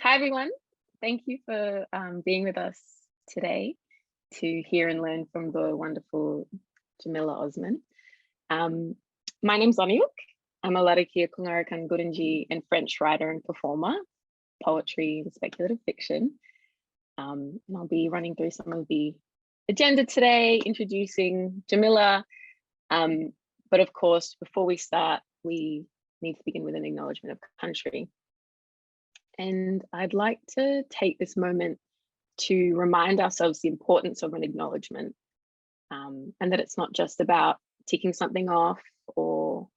Hi, everyone. Thank you for being with us today to hear and learn from the wonderful Jamila Osman. My name's Laniyuk. I'm a Larrakia, Kungarakan, Gurindji and French writer and performer, poetry and speculative fiction. And I'll be running through some of the agenda today, introducing Jamila. But of course, before we start, we need to begin with an acknowledgement of country. And I'd like to take this moment to remind ourselves the importance of an acknowledgement, and that it's not just about ticking something off or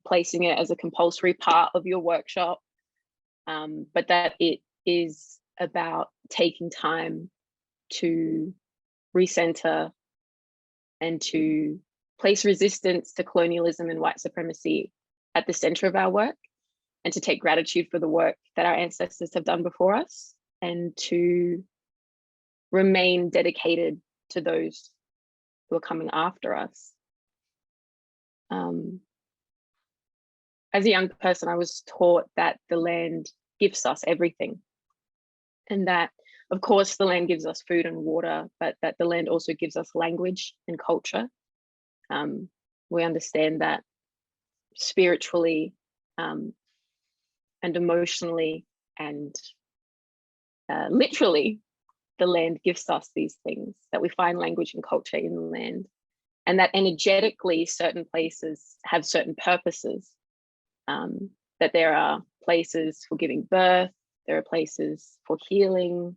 placing it as a compulsory part of your workshop, but that it is about taking time to recenter and to place resistance to colonialism and white supremacy at the center of our work, and to take gratitude for the work that our ancestors have done before us, and to remain dedicated to those who are coming after us. As a young person, I was taught that the land gives us everything, and that, of course, the land gives us food and water, but that the land also gives us language and culture. We understand that spiritually, and emotionally and literally, the land gives us these things, that we find language and culture in the land, and that energetically certain places have certain purposes, that there are places for giving birth, there are places for healing,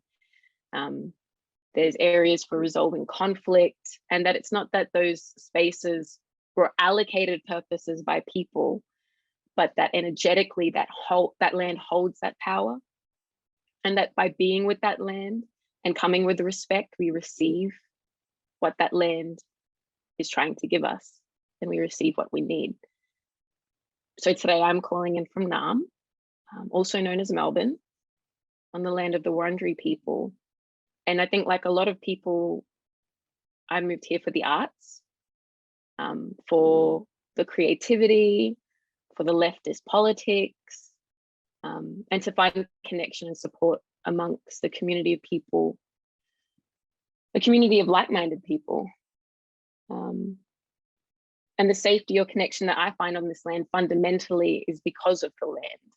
there's areas for resolving conflict, and that it's not that those spaces were allocated purposes by people, but that energetically that land holds that power, and that by being with that land and coming with respect, we receive what that land is trying to give us, and we receive what we need. So today I'm calling in from Naarm, also known as Melbourne, on the land of the Wurundjeri people. And I think, like a lot of people, I moved here for the arts, for the creativity, for the leftist politics, and to find connection and support amongst the community of people, a community of like-minded people. And the safety or connection that I find on this land fundamentally is because of the land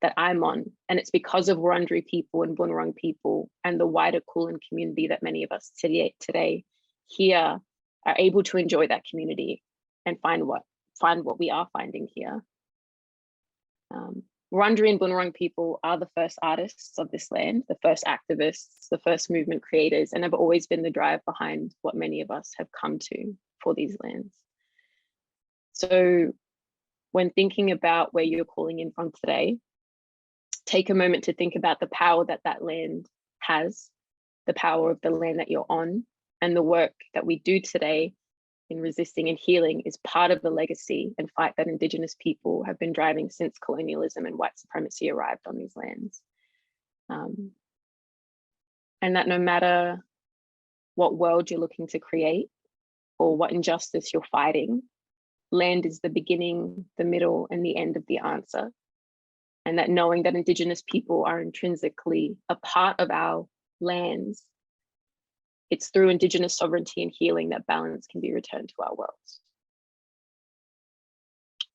that I'm on. And it's because of Wurundjeri people and Bunurong people and the wider Kulin community that many of us today here are able to enjoy that community and find what we are finding here. Wurundjeri and Bunurong people are the first artists of this land, the first activists, the first movement creators, and have always been the drive behind what many of us have come to for these lands. So when thinking about where you're calling in from today, take a moment to think about the power that that land has, the power of the land that you're on, and the work that we do today in resisting and healing is part of the legacy and fight that Indigenous people have been driving since colonialism and white supremacy arrived on these lands. And that no matter what world you're looking to create or what injustice you're fighting, land is the beginning, the middle, and the end of the answer. And that knowing that Indigenous people are intrinsically a part of our lands, it's through Indigenous sovereignty and healing that balance can be returned to our worlds.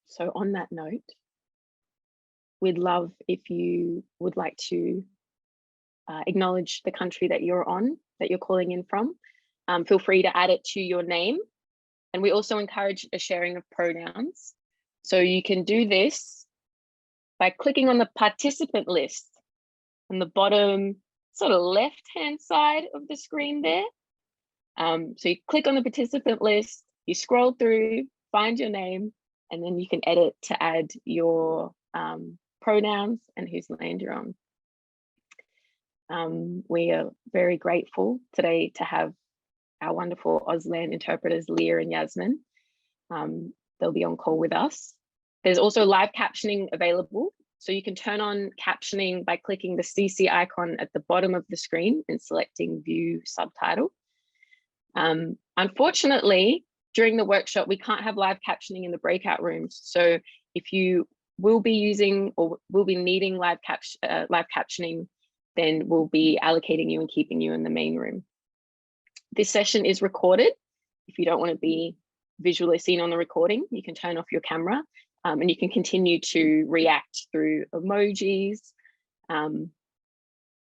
So on that note, we'd love if you would like to acknowledge the country that you're on, that you're calling in from. Feel free to add it to your name. And we also encourage a sharing of pronouns. So you can do this by clicking on the participant list on the bottom sort of left-hand side of the screen there. So you click on the participant list, you scroll through, find your name, and then you can edit to add your pronouns and whose land you're on. We are very grateful today to have our wonderful Auslan interpreters, Leah and Yasmin. They'll be on call with us. There's also live captioning available. So you can turn on captioning by clicking the CC icon at the bottom of the screen and selecting view subtitle. Unfortunately, during the workshop, we can't have live captioning in the breakout rooms. So if you will be using or will be needing live captioning, then we'll be allocating you and keeping you in the main room. This session is recorded. If you don't want to be visually seen on the recording, you can turn off your camera, and you can continue to react through emojis.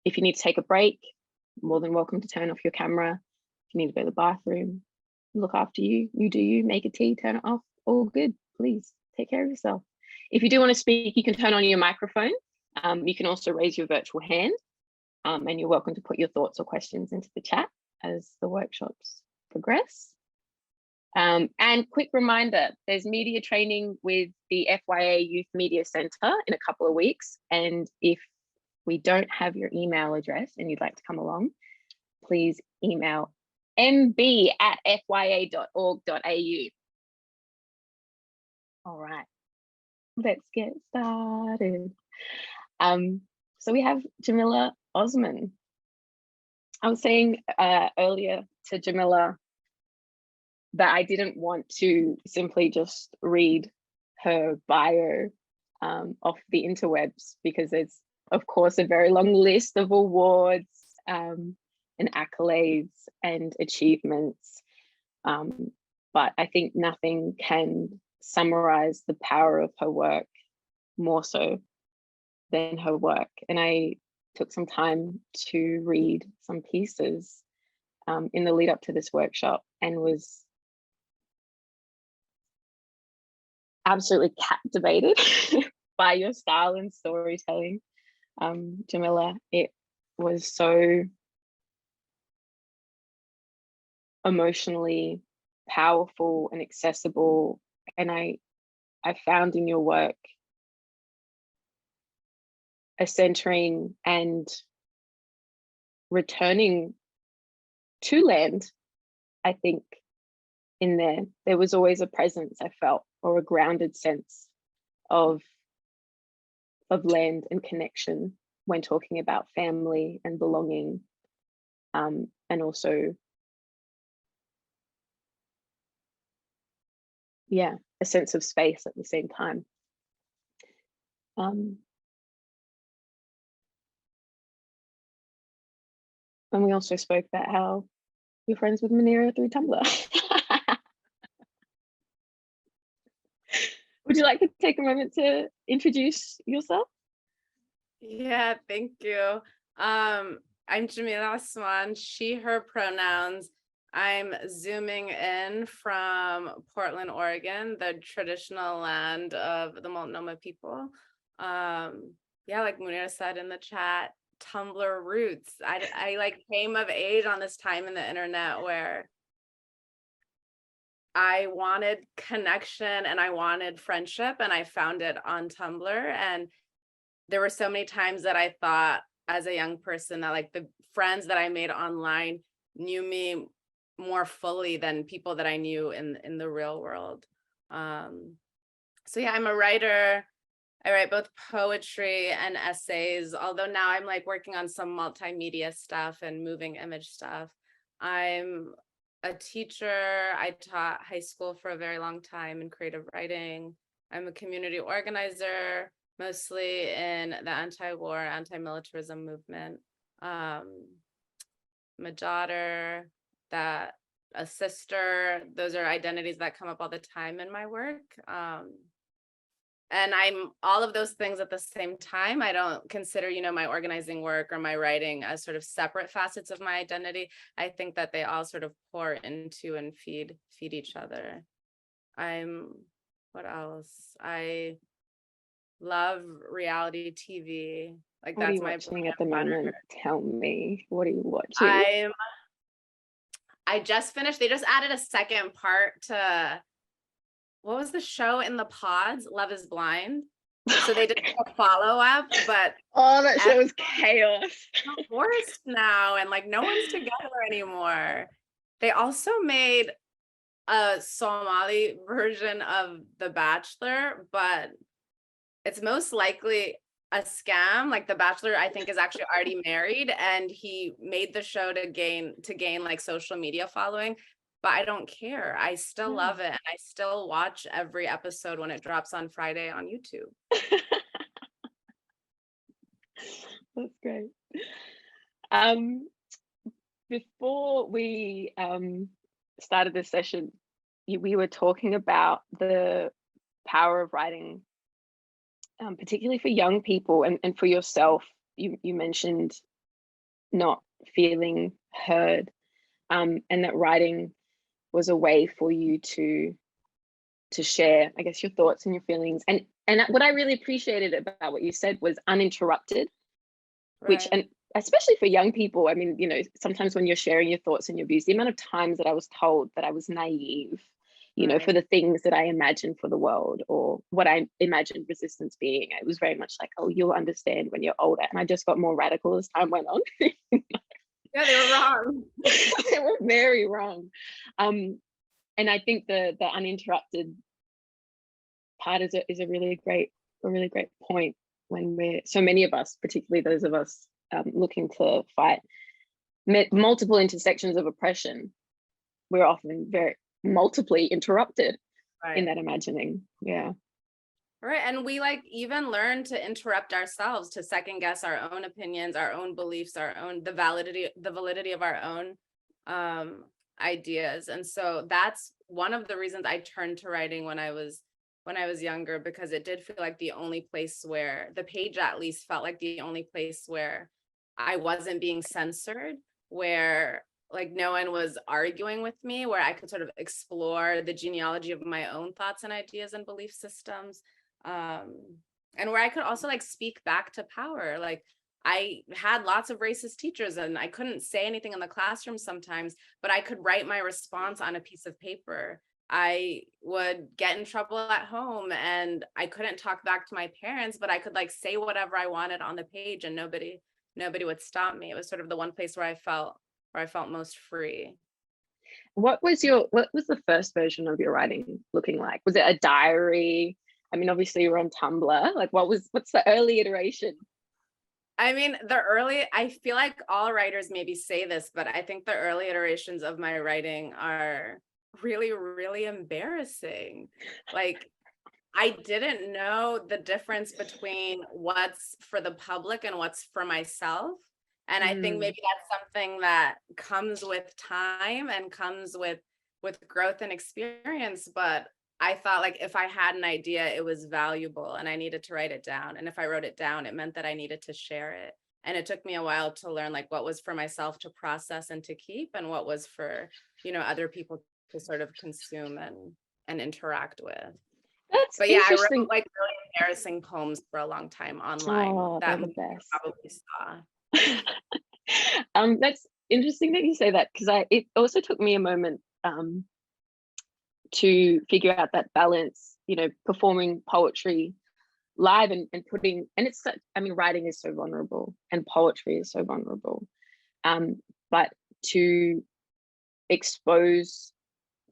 If you need to take a break, more than welcome to turn off your camera. If you need to go to the bathroom, look after you, you do you, make a tea, turn it off, all good, please take care of yourself. If you do want to speak, you can turn on your microphone. You can also raise your virtual hand, and you're welcome to put your thoughts or questions into the chat as the workshops progress. And quick reminder, there's media training with the FYA Youth Media Centre in a couple of weeks. And if we don't have your email address and you'd like to come along, please email mb@fya.org.au. All right, let's get started. So we have Jamila Osman. I was saying earlier to Jamila that I didn't want to simply just read her bio off the interwebs, because there's, of course, a very long list of awards and accolades and achievements. But I think nothing can summarize the power of her work more so than her work. And I took some time to read some pieces in the lead up to this workshop, and was absolutely captivated by your style and storytelling. Jamila, it was so emotionally powerful and accessible, and I found in your work a centering and returning to land. I think in there was always a presence I felt, or a grounded sense of land and connection when talking about family and belonging, and also, yeah, a sense of space at the same time. And we also spoke about how you're friends with Manira through Tumblr. Would you like to take a moment to introduce yourself? Yeah, thank you. I'm Jamila Osman, she, her pronouns. I'm zooming in from Portland, Oregon, the traditional land of the Multnomah people. Yeah, like Munira said in the chat, Tumblr roots. I like came of age on this time in the internet where I wanted connection and I wanted friendship, and I found it on Tumblr. And there were so many times that I thought as a young person that like the friends that I made online knew me more fully than people that I knew in the real world. So yeah, I'm a writer. I write both poetry and essays, although now I'm like working on some multimedia stuff and moving image stuff. I'm a teacher. I taught high school for a very long time in creative writing. I'm a community organizer, mostly in the anti-war, anti-militarism movement. I'm a daughter, a sister. Those are identities that come up all the time in my work. And I'm all of those things at the same time. I don't consider, my organizing work or my writing as sort of separate facets of my identity. I think that they all sort of pour into and feed each other. What else? I love reality TV. Like what that's are you my watching at the moment? Tell me, what are you watching? I just finished. They just added a second part to, what was the show in the pods? Love is Blind. So they did a follow-up, but oh, that show was chaos. Divorced now, and like no one's together anymore. They also made a Somali version of The Bachelor, but it's most likely a scam. Like The Bachelor, I think, is actually already married, and he made the show to gain like social media following. but I don't care. I still love it. And I still watch every episode when it drops on Friday on YouTube. That's great. Before we started this session, we were talking about the power of writing, particularly for young people and for yourself. You mentioned not feeling heard, and that writing was a way for you to share, I guess, your thoughts and your feelings. And what I really appreciated about what you said was uninterrupted, which, and especially for young people, I mean, you know, sometimes when you're sharing your thoughts and your views, the amount of times that I was told that I was naive, you know, for the things that I imagined for the world, or what I imagined resistance being, it was very much like, oh, you'll understand when you're older. And I just got more radical as time went on. Yeah, they were wrong. They were very wrong. And I think the uninterrupted part is a really great point, when we're, so many of us, particularly those of us looking to fight multiple intersections of oppression, we're often very multiply interrupted in that imagining. Yeah. Right. And we like even learn to interrupt ourselves, to second guess our own opinions, our own beliefs, our own, the validity of our own ideas. And so that's one of the reasons I turned to writing when I was younger, because it did feel like the only place where, the page at least felt like the only place where I wasn't being censored, where like no one was arguing with me, where I could sort of explore the genealogy of my own thoughts and ideas and belief systems. And where I could also like speak back to power. Like I had lots of racist teachers and I couldn't say anything in the classroom sometimes, but I could write my response on a piece of paper. I would get in trouble at home and I couldn't talk back to my parents, but I could like say whatever I wanted on the page and nobody would stop me. It was sort of the one place where I felt most free. What was the first version of your writing looking like? Was it a diary? I mean, obviously you were on Tumblr. Like what's the early iteration? I mean, I feel like all writers maybe say this, but I think the early iterations of my writing are really, really embarrassing. Like I didn't know the difference between what's for the public and what's for myself. And I think maybe that's something that comes with time and comes with growth and experience. But I thought like if I had an idea, it was valuable and I needed to write it down. And if I wrote it down, it meant that I needed to share it. And it took me a while to learn like what was for myself to process and to keep, and what was for, you know, other people to sort of consume and interact with. But yeah, I wrote like really embarrassing poems for a long time online that you probably saw. That's interesting that you say that, because it also took me a moment to figure out that balance, you know, performing poetry live and putting, and it's such, I mean, writing is so vulnerable and poetry is so vulnerable, but to expose,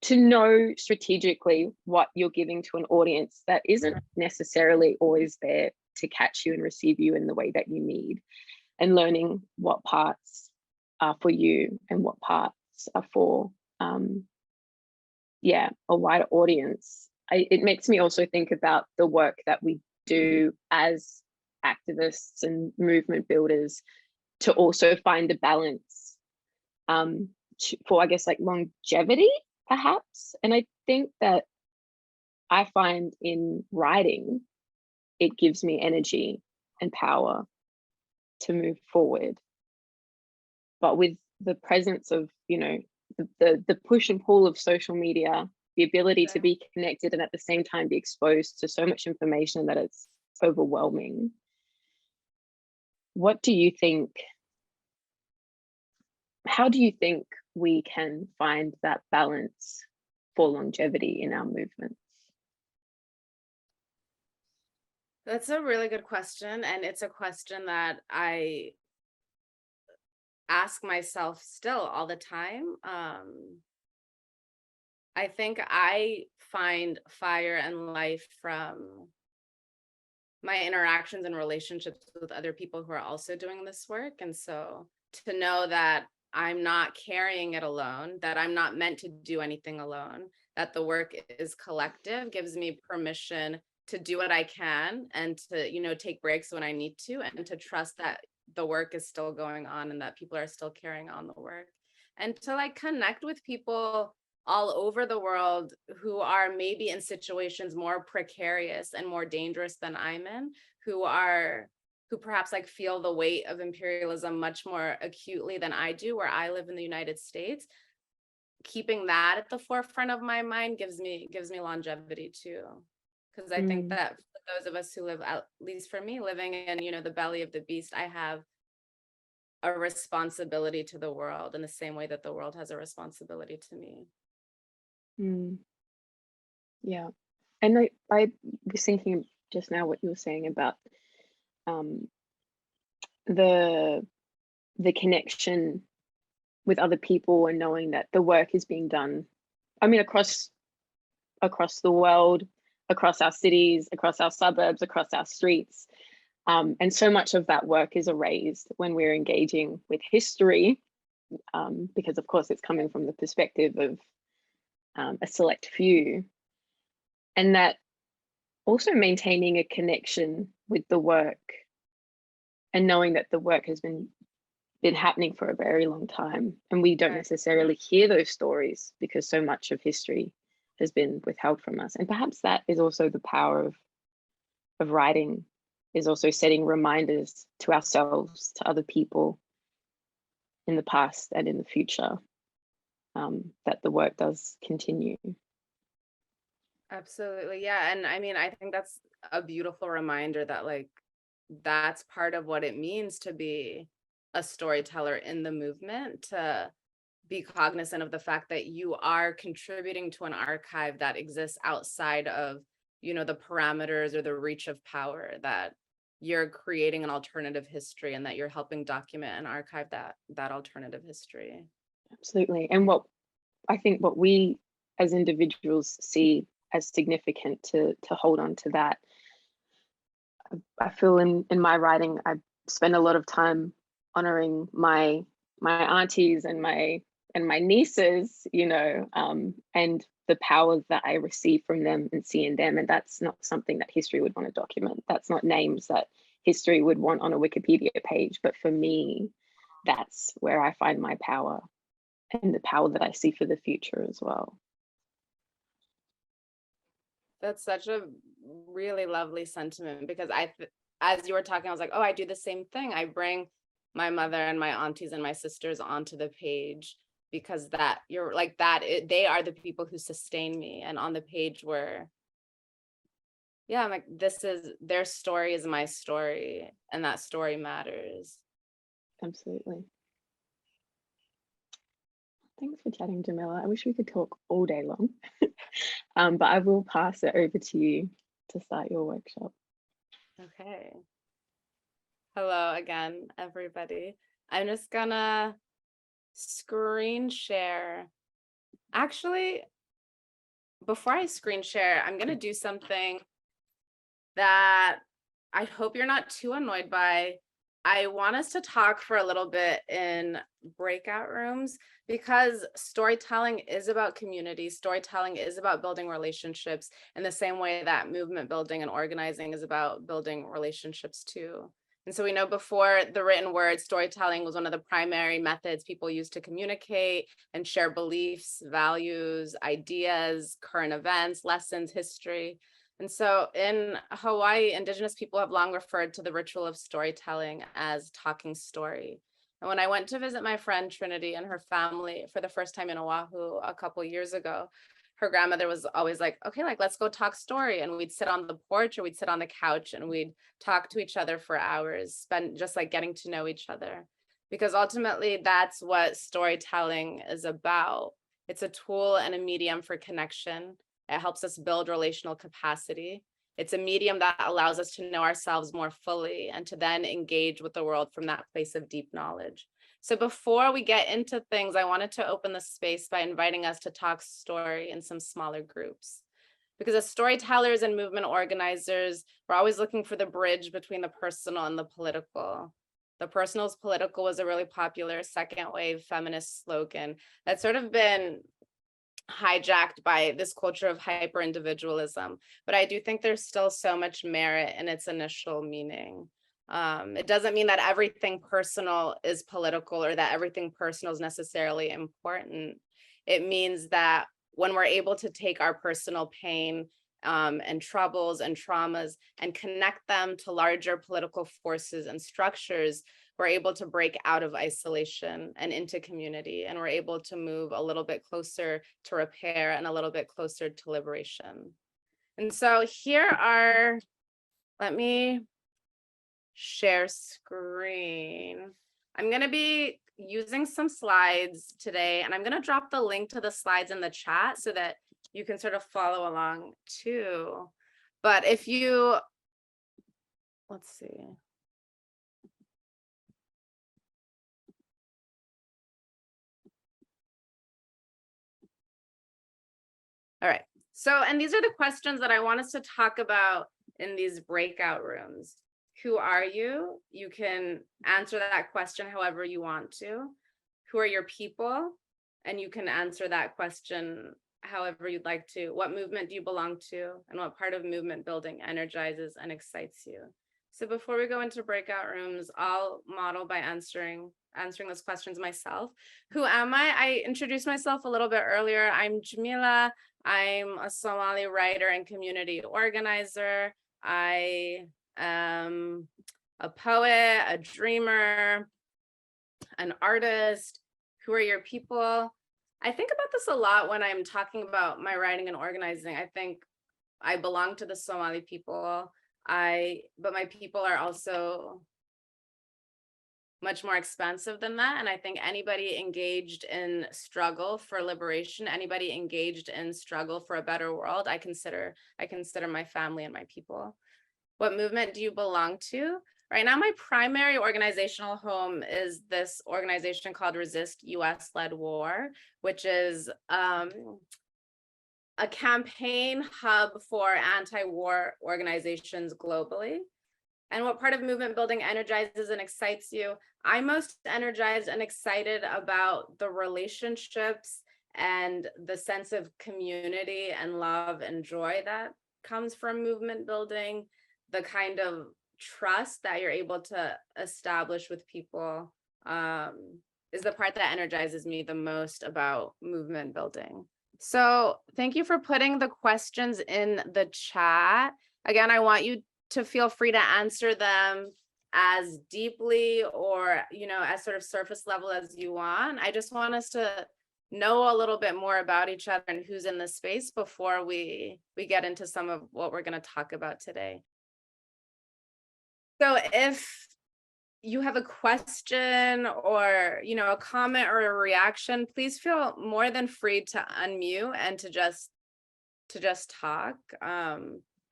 to know strategically what you're giving to an audience that isn't necessarily always there to catch you and receive you in the way that you need, and learning what parts are for you and what parts are for a wider audience. It makes me also think about the work that we do as activists and movement builders to also find a balance for, I guess, like longevity perhaps. And I think that I find in writing, it gives me energy and power to move forward. But with the presence of, you know, the push and pull of social media, the ability to be connected and at the same time be exposed to so much information that it's overwhelming. What do you think? How do you think we can find that balance for longevity in our movements? That's a really good question. And it's a question that I ask myself still all the time. I think I find fire and life from my interactions and relationships with other people who are also doing this work. And so to know that I'm not carrying it alone, that I'm not meant to do anything alone, that the work is collective, gives me permission to do what I can and to, take breaks when I need to, and to trust that the work is still going on and that people are still carrying on the work. And to like connect with people all over the world who are maybe in situations more precarious and more dangerous than I'm in, who perhaps like feel the weight of imperialism much more acutely than I do, where I live in the United States. Keeping that at the forefront of my mind gives me longevity too. Because I think that for those of us who live, at least for me, living in, the belly of the beast, I have a responsibility to the world in the same way that the world has a responsibility to me. Yeah. And I was thinking just now what you were saying about the connection with other people and knowing that the work is being done, I mean, across the world, across our cities, across our suburbs, across our streets. And so much of that work is erased when we're engaging with history, because of course it's coming from the perspective of a select few. And that also maintaining a connection with the work and knowing that the work has been happening for a very long time, and we don't necessarily hear those stories because so much of history has been withheld from us. And perhaps that is also the power of writing, is also setting reminders to ourselves, to other people in the past and in the future, that the work does continue. Absolutely. Yeah. And I mean, I think that's a beautiful reminder that like that's part of what it means to be a storyteller in the movement, to be cognizant of the fact that you are contributing to an archive that exists outside of, the parameters or the reach of power, that you're creating an alternative history and that you're helping document and archive that alternative history. Absolutely. And what I think what we as individuals see as significant to hold on to that. I feel in my writing, I spend a lot of time honoring my aunties and my nieces, and the power that I receive from them and see in them. And that's not something that history would want to document. That's not names that history would want on a Wikipedia page. But for me, that's where I find my power and the power that I see for the future as well. That's such a really lovely sentiment, because as you were talking, I was like, oh, I do the same thing. I bring my mother and my aunties and my sisters onto the page because that you're like that. They are the people who sustain me. And on the page where, yeah, I'm like, this is their story is my story, and that story matters. Absolutely. Thanks for chatting, Jamila. I wish we could talk all day long, but I will pass it over to you to start your workshop. Okay. Hello again, everybody. I'm just gonna screen share. Actually, before I screen share, I'm gonna do something that I hope you're not too annoyed by. I want us to talk for a little bit in breakout rooms, because storytelling is about community. Storytelling is about building relationships in the same way that movement building and organizing is about building relationships too. And so we know before the written word, storytelling was one of the primary methods people used to communicate and share beliefs, values, ideas, current events, lessons, history. And so in Hawaii, Indigenous people have long referred to the ritual of storytelling as talking story. And when I went to visit my friend Trinity and her family for the first time in Oahu a couple years ago, her grandmother was always like, okay, like, let's go talk story. And we'd sit on the porch or we'd sit on the couch and we'd talk to each other for hours, spend just like getting to know each other. Because ultimately that's what storytelling is about. It's a tool and a medium for connection. It helps us build relational capacity. It's a medium that allows us to know ourselves more fully and to then engage with the world from that place of deep knowledge. So before we get into things, I wanted to open the space by inviting us to talk story in some smaller groups. Because as storytellers and movement organizers, we're always looking for the bridge between the personal and the political. The personal is political was a really popular second wave feminist slogan that's sort of been hijacked by this culture of hyper individualism. But I do think there's still so much merit in its initial meaning. It doesn't mean that everything personal is political or that everything personal is necessarily important. It means that when we're able to take our personal pain and troubles and traumas and connect them to larger political forces and structures, we're able to break out of isolation and into community, and we're able to move a little bit closer to repair and a little bit closer to liberation. And so here are, let me share screen. I'm going to be using some slides today, and I'm going to drop the link to the slides in the chat so that you can sort of follow along too. But if you, let's see. All right. So, and these are the questions that I want us to talk about in these breakout rooms. Who are you? You can answer that question however you want to. Who are your people? And you can answer that question however you'd like to. What movement do you belong to? And what part of movement building energizes and excites you? So before we go into breakout rooms, I'll model by answering those questions myself. Who am I? I introduced myself a little bit earlier. I'm Jamila. I'm a Somali writer and community organizer. I am a poet, a dreamer, an artist. Who are your people? I think about this a lot when I'm talking about my writing and organizing. I think I belong to the Somali people. But my people are also much more expansive than that. And I think anybody engaged in struggle for liberation, anybody engaged in struggle for a better world, I consider my family and my people. What movement do you belong to? Right now, my primary organizational home is this organization called Resist US-Led War, which is a campaign hub for anti-war organizations globally. And what part of movement building energizes and excites you? I'm most energized and excited about the relationships and the sense of community and love and joy that comes from movement building, the kind of trust that you're able to establish with people is the part that energizes me the most about movement building. So thank you for putting the questions in the chat. Again, I want you to feel free to answer them as deeply or, as sort of surface level as you want. I just want us to know a little bit more about each other and who's in the space before we get into some of what we're going to talk about today. So if you have a question or, a comment or a reaction, please feel more than free to unmute and to just talk.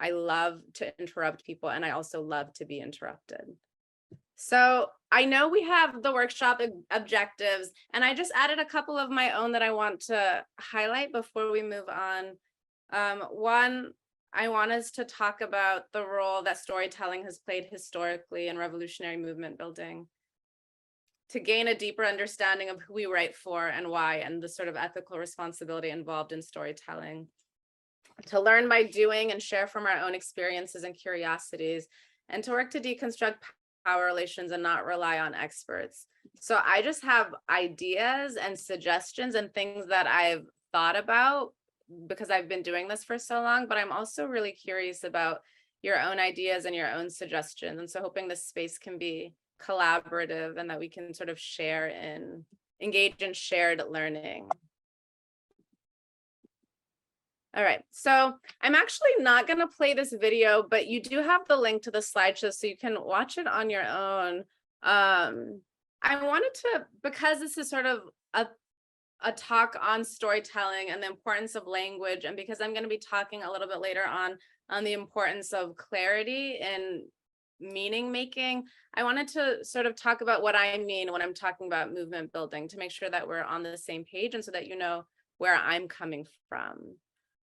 I love to interrupt people, and I also love to be interrupted. So I know we have the workshop objectives, and I just added a couple of my own that I want to highlight before we move on. One, I want us to talk about the role that storytelling has played historically in revolutionary movement building, to gain a deeper understanding of who we write for and why, and the sort of ethical responsibility involved in storytelling. To learn by doing and share from our own experiences and curiosities, and to work to deconstruct power relations and not rely on experts. So I just have ideas and suggestions and things that I've thought about because I've been doing this for so long, but I'm also really curious about your own ideas and your own suggestions. And so hoping this space can be collaborative and that we can sort of engage in shared learning. All right, so I'm actually not going to play this video, but you do have the link to the slideshow so you can watch it on your own. I wanted to, because this is sort of a talk on storytelling and the importance of language, and because I'm going to be talking a little bit later on the importance of clarity and meaning making, I wanted to sort of talk about what I mean when I'm talking about movement building, to make sure that we're on the same page and so that you know where I'm coming from.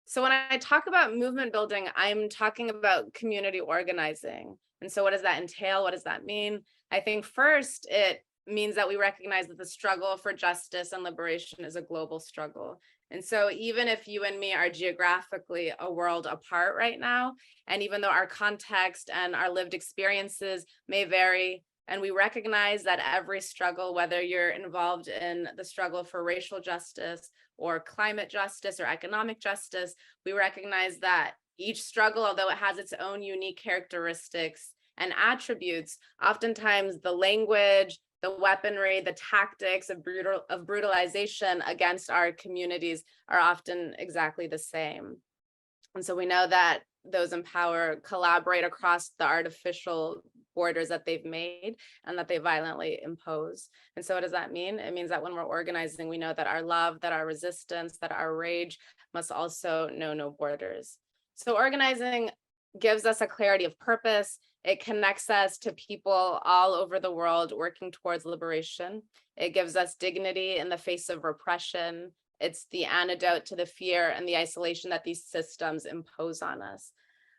So when I talk about movement building, I'm talking about community organizing. And so what does that entail? What does that mean? I think first, it means that we recognize that the struggle for justice and liberation is a global struggle. And so even if you and me are geographically a world apart right now, and even though our context and our lived experiences may vary, and we recognize that every struggle, whether you're involved in the struggle for racial justice or climate justice or economic justice, we recognize that each struggle, although it has its own unique characteristics and attributes, oftentimes the language, the weaponry, the tactics of brutalization against our communities are often exactly the same. And so we know that those in power collaborate across the artificial borders that they've made and that they violently impose. And so what does that mean? It means that when we're organizing, we know that our love, that our resistance, that our rage must also know no borders. So organizing gives us a clarity of purpose. It connects us to people all over the world working towards liberation. It gives us dignity in the face of repression. It's the antidote to the fear and the isolation that these systems impose on us.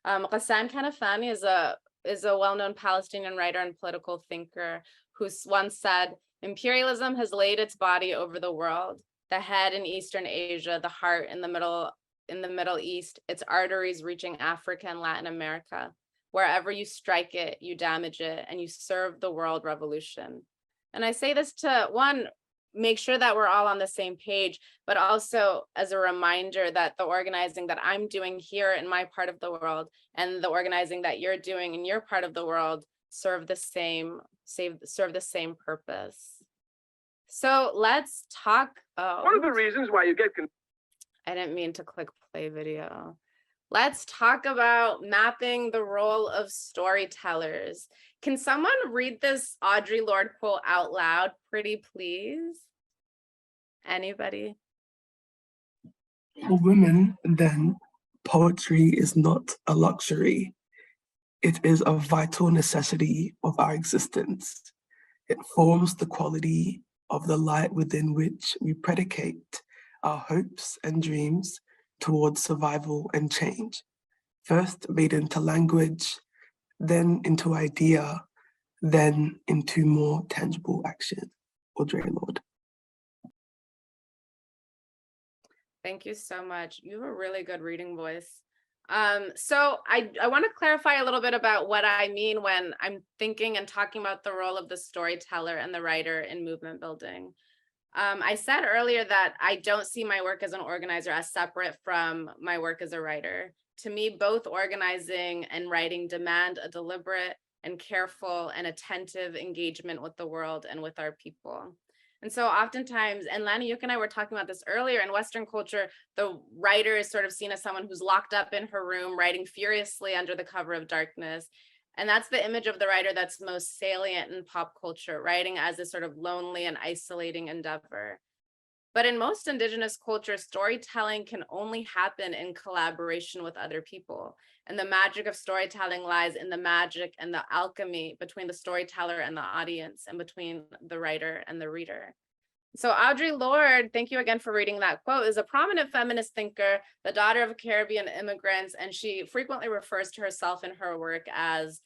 Ghassan Kanafani is a well-known Palestinian writer and political thinker who once said, "Imperialism has laid its body over the world, the head in Eastern Asia, the heart in the Middle East, its arteries reaching Africa and Latin America. Wherever you strike it, you damage it, and you serve the world revolution." And I say this to, one, make sure that we're all on the same page, but also as a reminder that the organizing that I'm doing here in my part of the world and the organizing that you're doing in your part of the world serve the same purpose. So let's talk. One of the reasons why you get I didn't mean to click play video. Let's talk about mapping the role of storytellers. Can someone read this Audre Lorde quote out loud, pretty please? Anybody? For women, then, poetry is not a luxury. It is a vital necessity of our existence. It forms the quality of the light within which we predicate our hopes and dreams towards survival and change, first made into language, then into idea, then into more tangible action. Audre Lorde. Thank you so much. You have a really good reading voice. So I want to clarify a little bit about what I mean when I'm thinking and talking about the role of the storyteller and the writer in movement building. I said earlier that I don't see my work as an organizer as separate from my work as a writer. To me, both organizing and writing demand a deliberate and careful and attentive engagement with the world and with our people. And so oftentimes, and Laniyuk and I were talking about this earlier, in Western culture, the writer is sort of seen as someone who's locked up in her room, writing furiously under the cover of darkness. And that's the image of the writer that's most salient in pop culture, writing as a sort of lonely and isolating endeavor. But in most Indigenous cultures, storytelling can only happen in collaboration with other people. And the magic of storytelling lies in the magic and the alchemy between the storyteller and the audience, and between the writer and the reader. So Audre Lorde, thank you again for reading that quote, is a prominent feminist thinker, the daughter of Caribbean immigrants, and she frequently refers to herself in her work as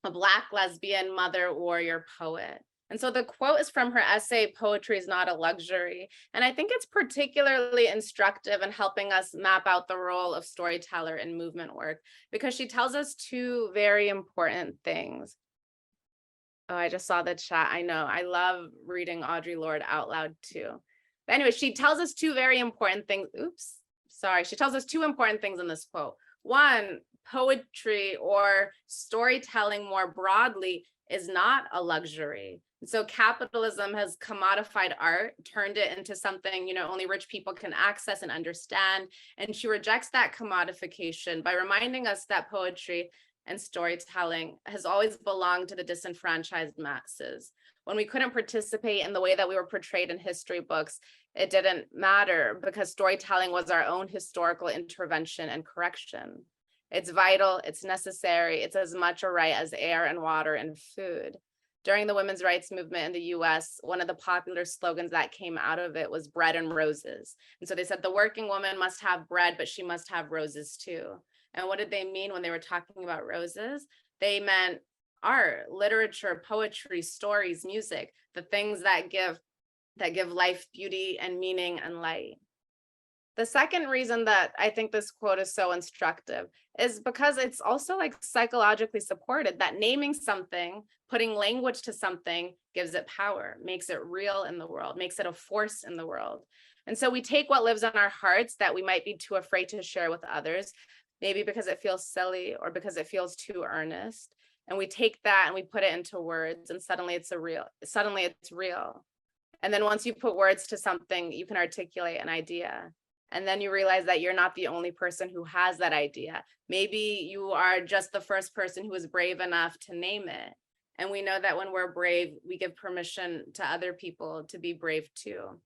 a Black lesbian mother warrior poet. And so the quote is from her essay, "Poetry is Not a Luxury." And I think it's particularly instructive in helping us map out the role of storyteller in movement work, because she tells us two very important things. Oh, I just saw the chat. I know, I love reading Audre Lorde out loud too. But anyway, she tells us two very important things. Oops, sorry. She tells us two important things in this quote. One, poetry or storytelling more broadly is not a luxury. So capitalism has commodified art, turned it into something, only rich people can access and understand. And she rejects that commodification by reminding us that poetry and storytelling has always belonged to the disenfranchised masses. When we couldn't participate in the way that we were portrayed in history books, it didn't matter, because storytelling was our own historical intervention and correction. It's vital, it's necessary, it's as much a right as air and water and food. During the women's rights movement in the US, one of the popular slogans that came out of it was bread and roses. And so they said the working woman must have bread, but she must have roses too. And what did they mean when they were talking about roses? They meant art, literature, poetry, stories, music, the things that give life beauty and meaning and light. The second reason that I think this quote is so instructive is because it's also like psychologically supported, that naming something, putting language to something gives it power, makes it real in the world, makes it a force in the world. And so we take what lives on our hearts that we might be too afraid to share with others, maybe because it feels silly or because it feels too earnest. And we take that and we put it into words, and suddenly it's real. And then once you put words to something, you can articulate an idea. And then you realize that you're not the only person who has that idea. Maybe you are just the first person who was brave enough to name it. And we know that when we're brave, we give permission to other people to be brave too.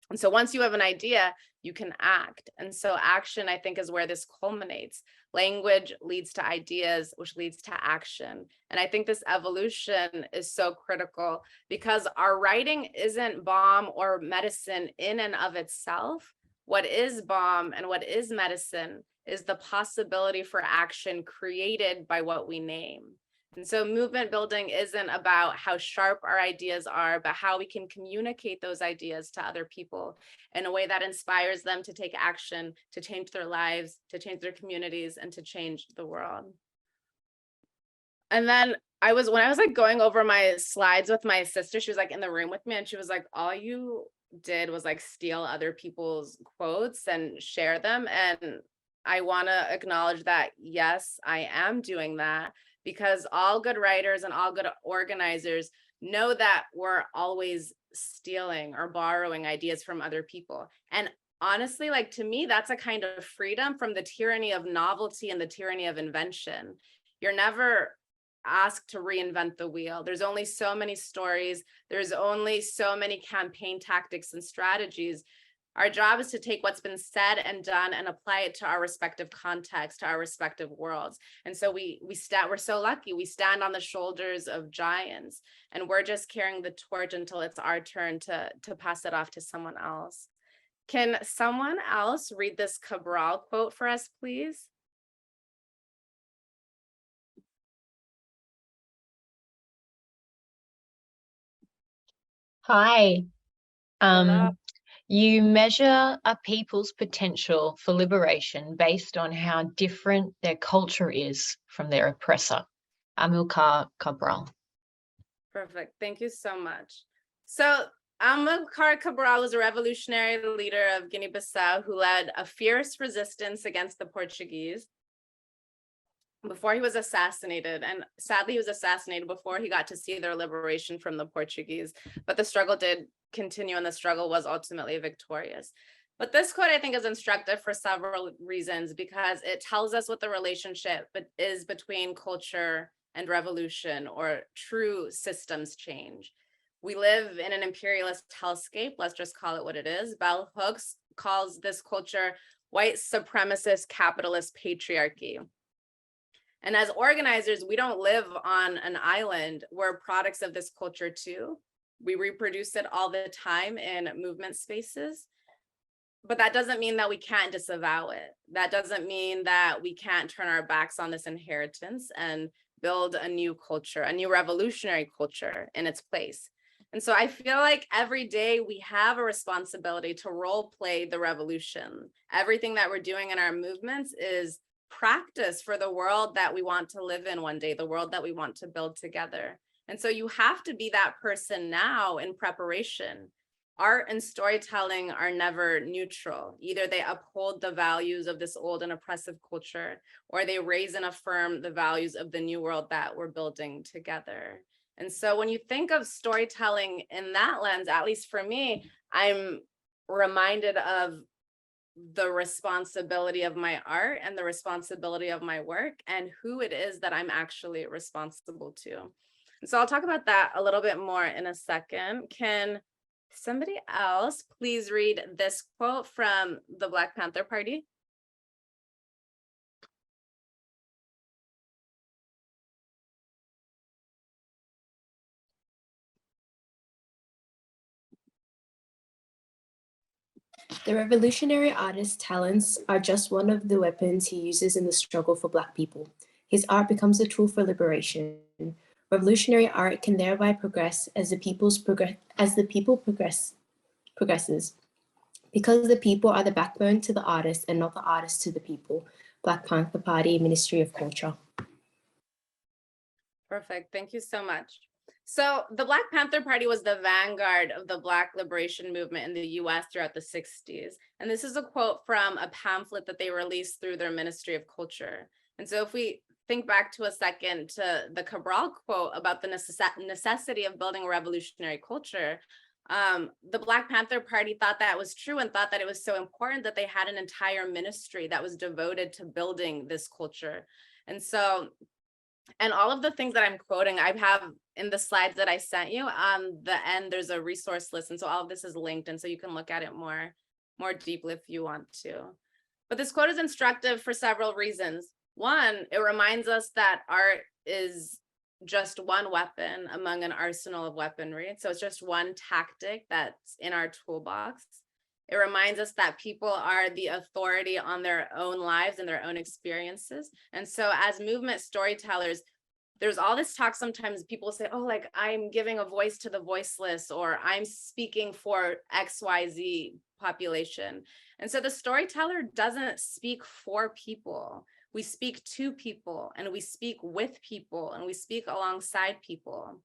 And so once you have an idea, you can act. And so action, I think, is where this culminates. Language leads to ideas, which leads to action. And I think this evolution is so critical because our writing isn't balm or medicine in and of itself. What is balm and what is medicine is the possibility for action created by what we name. And so movement building isn't about how sharp our ideas are, but how we can communicate those ideas to other people in a way that inspires them to take action, to change their lives, to change their communities, and to change the world. And then when I was like going over my slides with my sister, she was like in the room with me, and she was like, all you did was like steal other people's quotes and share them. And I want to acknowledge that, yes, I am doing that, because all good writers and all good organizers know that we're always stealing or borrowing ideas from other people. And honestly, like, to me, that's a kind of freedom from the tyranny of novelty and the tyranny of invention. You're never asked to reinvent the wheel. There's only so many stories. There's only so many campaign tactics and strategies. Our job is to take what's been said and done and apply it to our respective contexts, to our respective worlds. And so we're so lucky. We stand on the shoulders of giants, and we're just carrying the torch until it's our turn to pass it off to someone else. Can someone else read this Cabral quote for us, please? Hi. Hello. You measure a people's potential for liberation based on how different their culture is from their oppressor. Amilcar Cabral. Perfect. Thank you so much. So Amilcar Cabral was a revolutionary leader of Guinea-Bissau who led a fierce resistance against the Portuguese before he was assassinated. And sadly, he was assassinated before he got to see their liberation from the Portuguese. But the struggle did continue, and the struggle was ultimately victorious. But this quote, I think, is instructive for several reasons, because it tells us what the relationship is between culture and revolution, or true systems change. We live in an imperialist hellscape. Let's just call it what it is. Bell Hooks calls this culture white supremacist capitalist patriarchy. And as organizers, we don't live on an island. We're products of this culture too. We reproduce it all the time in movement spaces. But that doesn't mean that we can't disavow it. That doesn't mean that we can't turn our backs on this inheritance and build a new culture, a new revolutionary culture in its place. And so I feel like every day we have a responsibility to role play the revolution. Everything that we're doing in our movements is practice for the world that we want to live in one day, the world that we want to build together. And so you have to be that person now in preparation. Art and storytelling are never neutral. Either they uphold the values of this old and oppressive culture, or they raise and affirm the values of the new world that we're building together. And so when you think of storytelling in that lens, at least for me, I'm reminded of the responsibility of my art and the responsibility of my work and who it is that I'm actually responsible to. And so I'll talk about that a little bit more in a second. Can somebody else please read this quote from the Black Panther Party? The revolutionary artist's talents are just one of the weapons he uses in the struggle for Black people. His art becomes a tool for liberation. Revolutionary art can thereby progress as the people progresses. Because the people are the backbone to the artist and not the artist to the people. Black Panther Party, Ministry of Culture. Perfect. Thank you so much. So the Black Panther Party was the vanguard of the Black liberation movement in the US throughout the 60s. And this is a quote from a pamphlet that they released through their Ministry of Culture. And so if we think back to a second to the Cabral quote about the necessity of building a revolutionary culture, the Black Panther Party thought that was true and thought that it was so important that they had an entire ministry that was devoted to building this culture. And so, and all of the things that I'm quoting, I have in the slides that I sent you. On the end, there's a resource list. And so all of this is linked. And so you can look at it more deeply if you want to. But this quote is instructive for several reasons. One, it reminds us that art is just one weapon among an arsenal of weaponry. So it's just one tactic that's in our toolbox. It reminds us that people are the authority on their own lives and their own experiences. And so as movement storytellers, there's all this talk. Sometimes people say, oh, like I'm giving a voice to the voiceless, or I'm speaking for XYZ population. And so the storyteller doesn't speak for people. We speak to people, and we speak with people, and we speak alongside people.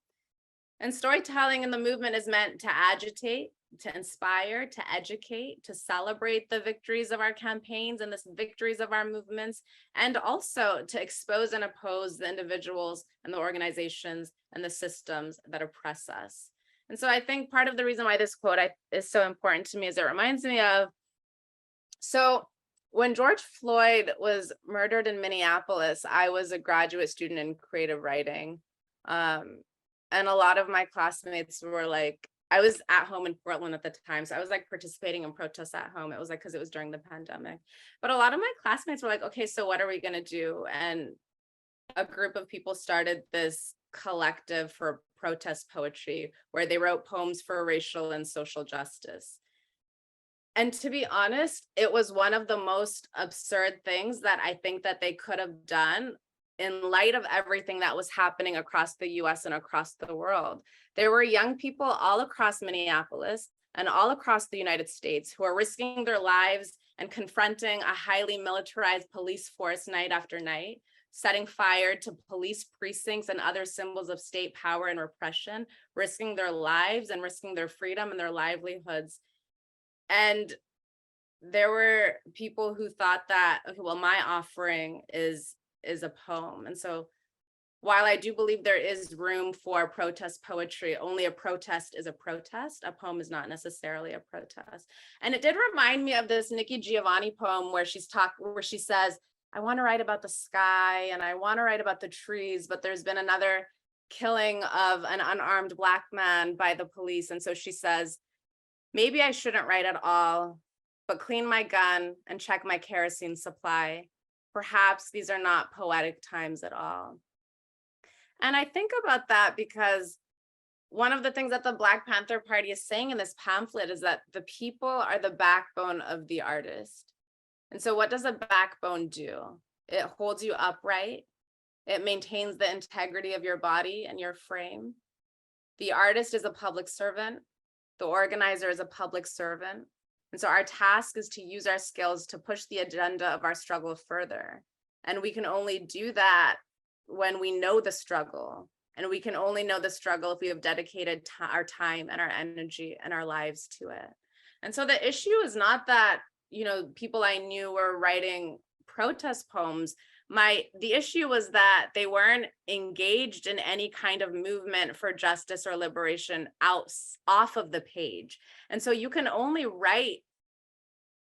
And storytelling in the movement is meant to agitate, to inspire, to educate, to celebrate the victories of our campaigns and the victories of our movements, and also to expose and oppose the individuals and the organizations and the systems that oppress us. And so I think part of the reason why this quote is so important to me is it reminds me of, so when George Floyd was murdered in Minneapolis, I was a graduate student in creative writing. And a lot of my classmates were like, I was at home in Portland at the time. So I was like participating in protests at home. It was like, because it was during the pandemic. But a lot of my classmates were like, okay, so what are we going to do? And a group of people started this collective for protest poetry where they wrote poems for racial and social justice. And to be honest, it was one of the most absurd things that I think that they could have done in light of everything that was happening across the US and across the world. There were young people all across Minneapolis and all across the United States who are risking their lives and confronting a highly militarized police force night after night, setting fire to police precincts and other symbols of state power and repression, risking their lives and risking their freedom and their livelihoods. And there were people who thought that, okay, well, my offering is a poem. And so while I do believe there is room for protest poetry, only a protest is a protest. A poem is not necessarily a protest. And it did remind me of this Nikki Giovanni poem where she says, I want to write about the sky and I want to write about the trees, but there's been another killing of an unarmed Black man by the police. And so she says, maybe I shouldn't write at all, but clean my gun and check my kerosene supply. Perhaps these are not poetic times at all. And I think about that because one of the things that the Black Panther Party is saying in this pamphlet is that the people are the backbone of the artist. And so what does a backbone do? It holds you upright. It maintains the integrity of your body and your frame. The artist is a public servant. The organizer is a public servant. And so our task is to use our skills to push the agenda of our struggle further. And we can only do that when we know the struggle. And we can only know the struggle if we have dedicated our time and our energy and our lives to it. And so the issue is not that, people I knew were writing protest poems. The issue was that they weren't engaged in any kind of movement for justice or liberation off of the page. And so you can only write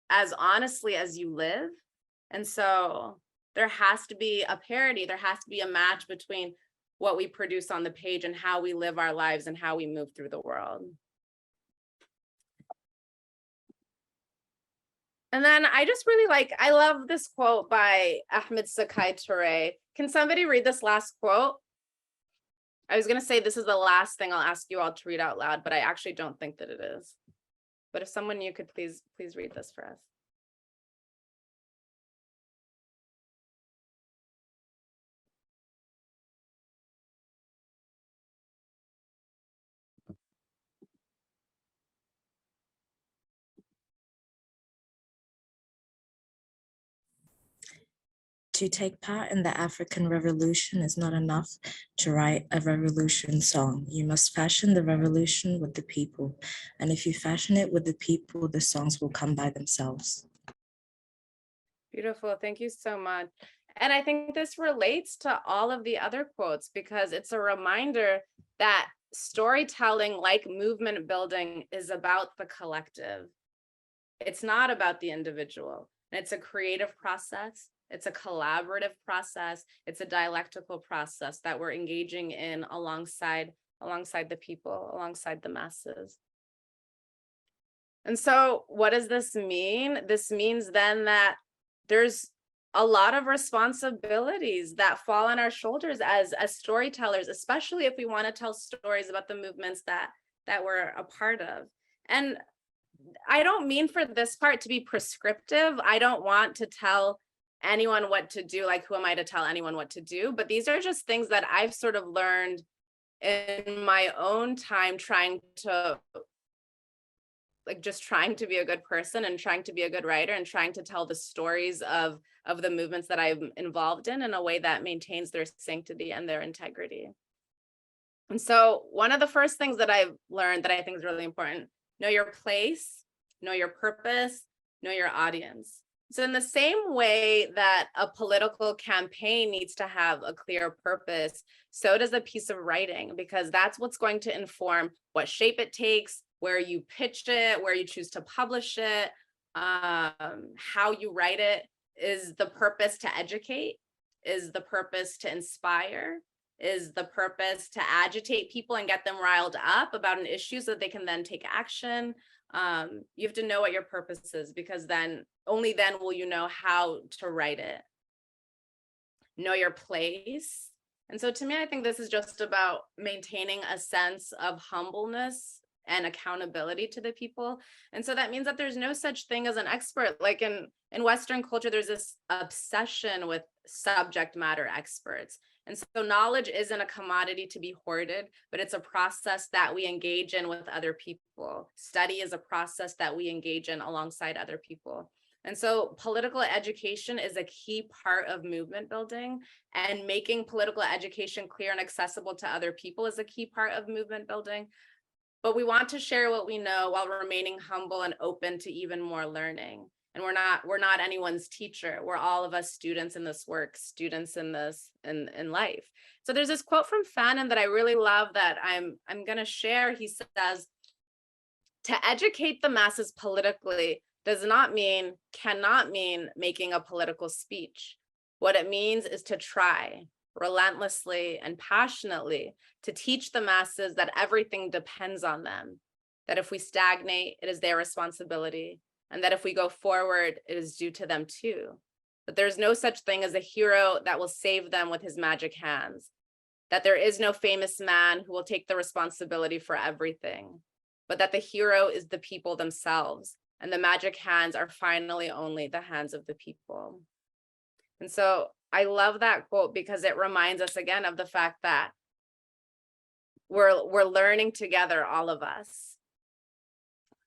as honestly as you live. And so there has to be a parity. There has to be a match between what we produce on the page and how we live our lives and how we move through the world. And then I just really I love this quote by Ahmed Sakai Touré. Can somebody read this last quote? I was going to say this is the last thing I'll ask you all to read out loud, but I actually don't think that it is. But if someone you could please read this for us. To take part in the African Revolution is not enough to write a revolution song. You must fashion the revolution with the people. And if you fashion it with the people, the songs will come by themselves. Beautiful. Thank you so much. And I think this relates to all of the other quotes because it's a reminder that storytelling, like movement building, is about the collective. It's not about the individual. And it's a creative process. It's a collaborative process. It's a dialectical process that we're engaging in alongside the people, alongside the masses. And so what does this mean? This means then that there's a lot of responsibilities that fall on our shoulders as storytellers, especially if we want to tell stories about the movements that we're a part of. And I don't mean for this part to be prescriptive. I don't want to tell anyone what to do. Like, who am I to tell anyone what to do? But these are just things that I've sort of learned in my own time trying to be a good person and trying to be a good writer and trying to tell the stories of the movements that I'm involved in a way that maintains their sanctity and their integrity. And so one of the first things that I've learned that I think is really important, know your place, know your purpose, know your audience. So in the same way that a political campaign needs to have a clear purpose, so does a piece of writing, because that's what's going to inform what shape it takes, where you pitch it, where you choose to publish it, how you write it. Is the purpose to educate? Is the purpose to inspire? Is the purpose to agitate people and get them riled up about an issue so that they can then take action? You have to know what your purpose is, because then only then will you know how to write it. Know your place. And so to me, I think this is just about maintaining a sense of humbleness and accountability to the people. And so that means that there's no such thing as an expert. Like in Western culture, there's this obsession with subject matter experts. And so knowledge isn't a commodity to be hoarded, but it's a process that we engage in with other people. Study is a process that we engage in alongside other people. And so political education is a key part of movement building, and making political education clear and accessible to other people is a key part of movement building. But we want to share what we know while remaining humble and open to even more learning. And we're not anyone's teacher. We're all of us students in this work, students in this in life. So there's this quote from Fanon that I really love that I'm going to share. He says, "To educate the masses politically cannot mean making a political speech. What it means is to try relentlessly and passionately to teach the masses that everything depends on them, that if we stagnate, it is their responsibility, and that if we go forward, it is due to them too. That there's no such thing as a hero that will save them with his magic hands, that there is no famous man who will take the responsibility for everything, but that the hero is the people themselves, and the magic hands are finally only the hands of the people." And so I love that quote because it reminds us again of the fact that we're learning together, all of us.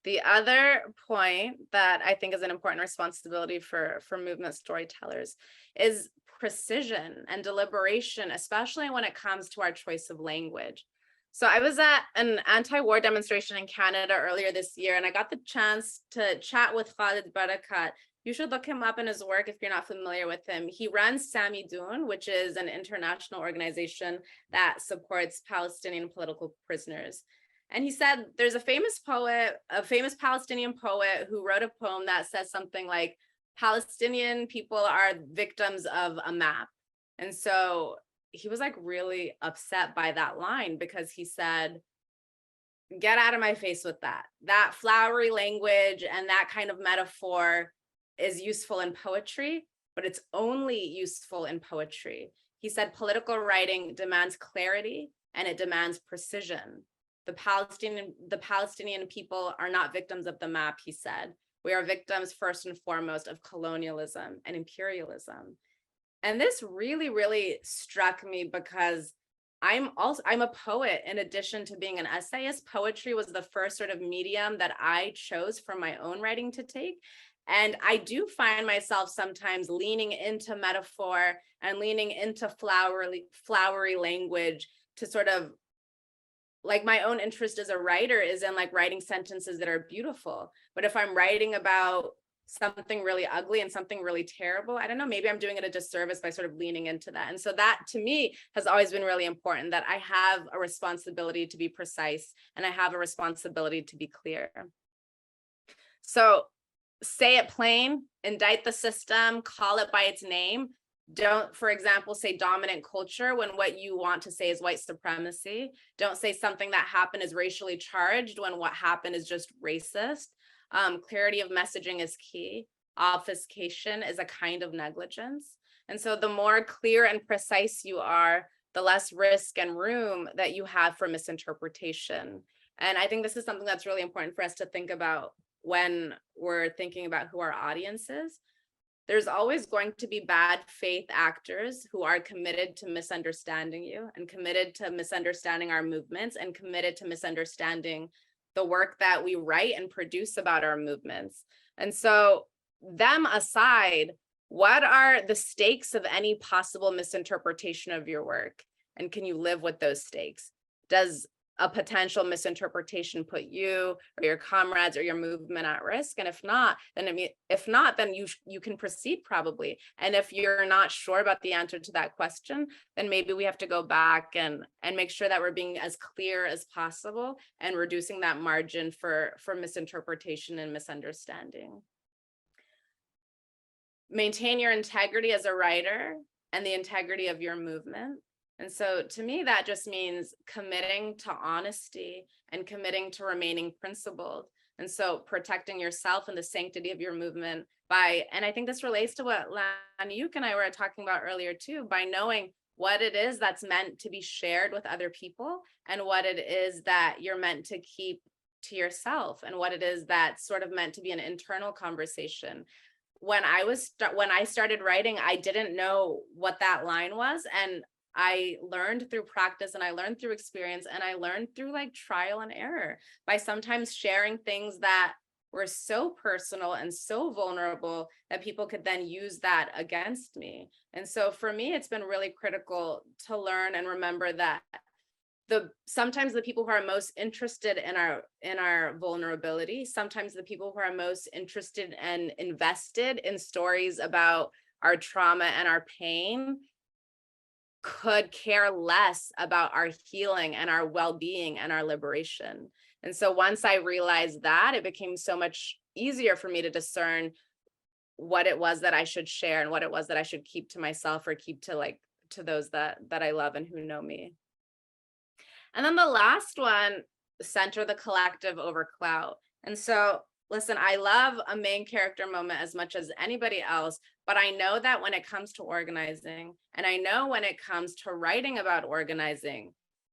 The other point that I think is an important responsibility for movement storytellers is precision and deliberation, especially when it comes to our choice of language. So I was at an anti-war demonstration in Canada earlier this year, and I got the chance to chat with Khalid Barakat. You should look him up in his work if you're not familiar with him. He runs Sami Doon, which is an international organization that supports Palestinian political prisoners. And he said there's a famous Palestinian poet who wrote a poem that says something like, Palestinian people are victims of a map. And so he was like really upset by that line because he said, get out of my face with that. That flowery language and that kind of metaphor is useful in poetry, but it's only useful in poetry. He said political writing demands clarity and it demands precision. The Palestinian people are not victims of the map, he said. We are victims first and foremost of colonialism and imperialism. And this really, really struck me because I'm a poet. In addition to being an essayist, poetry was the first sort of medium that I chose for my own writing to take. And I do find myself sometimes leaning into metaphor and leaning into flowery language to sort of, like, my own interest as a writer is in like writing sentences that are beautiful. But if I'm writing about something really ugly and something really terrible, I don't know, maybe I'm doing it a disservice by sort of leaning into that. And so that to me has always been really important, that I have a responsibility to be precise and I have a responsibility to be clear. So say it plain, indict the system, call it by its name. Don't, for example, say dominant culture when what you want to say is white supremacy. Don't say something that happened is racially charged when what happened is just racist. Clarity of messaging is key. Obfuscation is a kind of negligence. And so the more clear and precise you are, the less risk and room that you have for misinterpretation. And I think this is something that's really important for us to think about when we're thinking about who our audience is. There's always going to be bad faith actors who are committed to misunderstanding you and committed to misunderstanding our movements and committed to misunderstanding the work that we write and produce about our movements. And so them aside, what are the stakes of any possible misinterpretation of your work? And can you live with those stakes? Does a potential misinterpretation put you or your comrades or your movement at risk? And if not, then you can proceed probably. And if you're not sure about the answer to that question, then maybe we have to go back and make sure that we're being as clear as possible and reducing that margin for misinterpretation and misunderstanding. Maintain your integrity as a writer and the integrity of your movement. And so to me, that just means committing to honesty and committing to remaining principled. And so protecting yourself and the sanctity of your movement and I think this relates to what Laniyuk and I were talking about earlier too, by knowing what it is that's meant to be shared with other people and what it is that you're meant to keep to yourself and what it is that's sort of meant to be an internal conversation. When I started writing, I didn't know what that line was. And I learned through practice and I learned through experience and I learned through like trial and error by sometimes sharing things that were so personal and so vulnerable that people could then use that against me. And so for me, it's been really critical to learn and remember that sometimes the people who are most interested in our vulnerability, sometimes the people who are most interested and invested in stories about our trauma and our pain could care less about our healing and our well-being and our liberation. And so once I realized that, it became so much easier for me to discern what it was that I should share and what it was that I should keep to myself or keep to those that I love and who know me. And then the last one, center the collective over clout. And so listen, I love a main character moment as much as anybody else, but I know that when it comes to organizing, and I know when it comes to writing about organizing,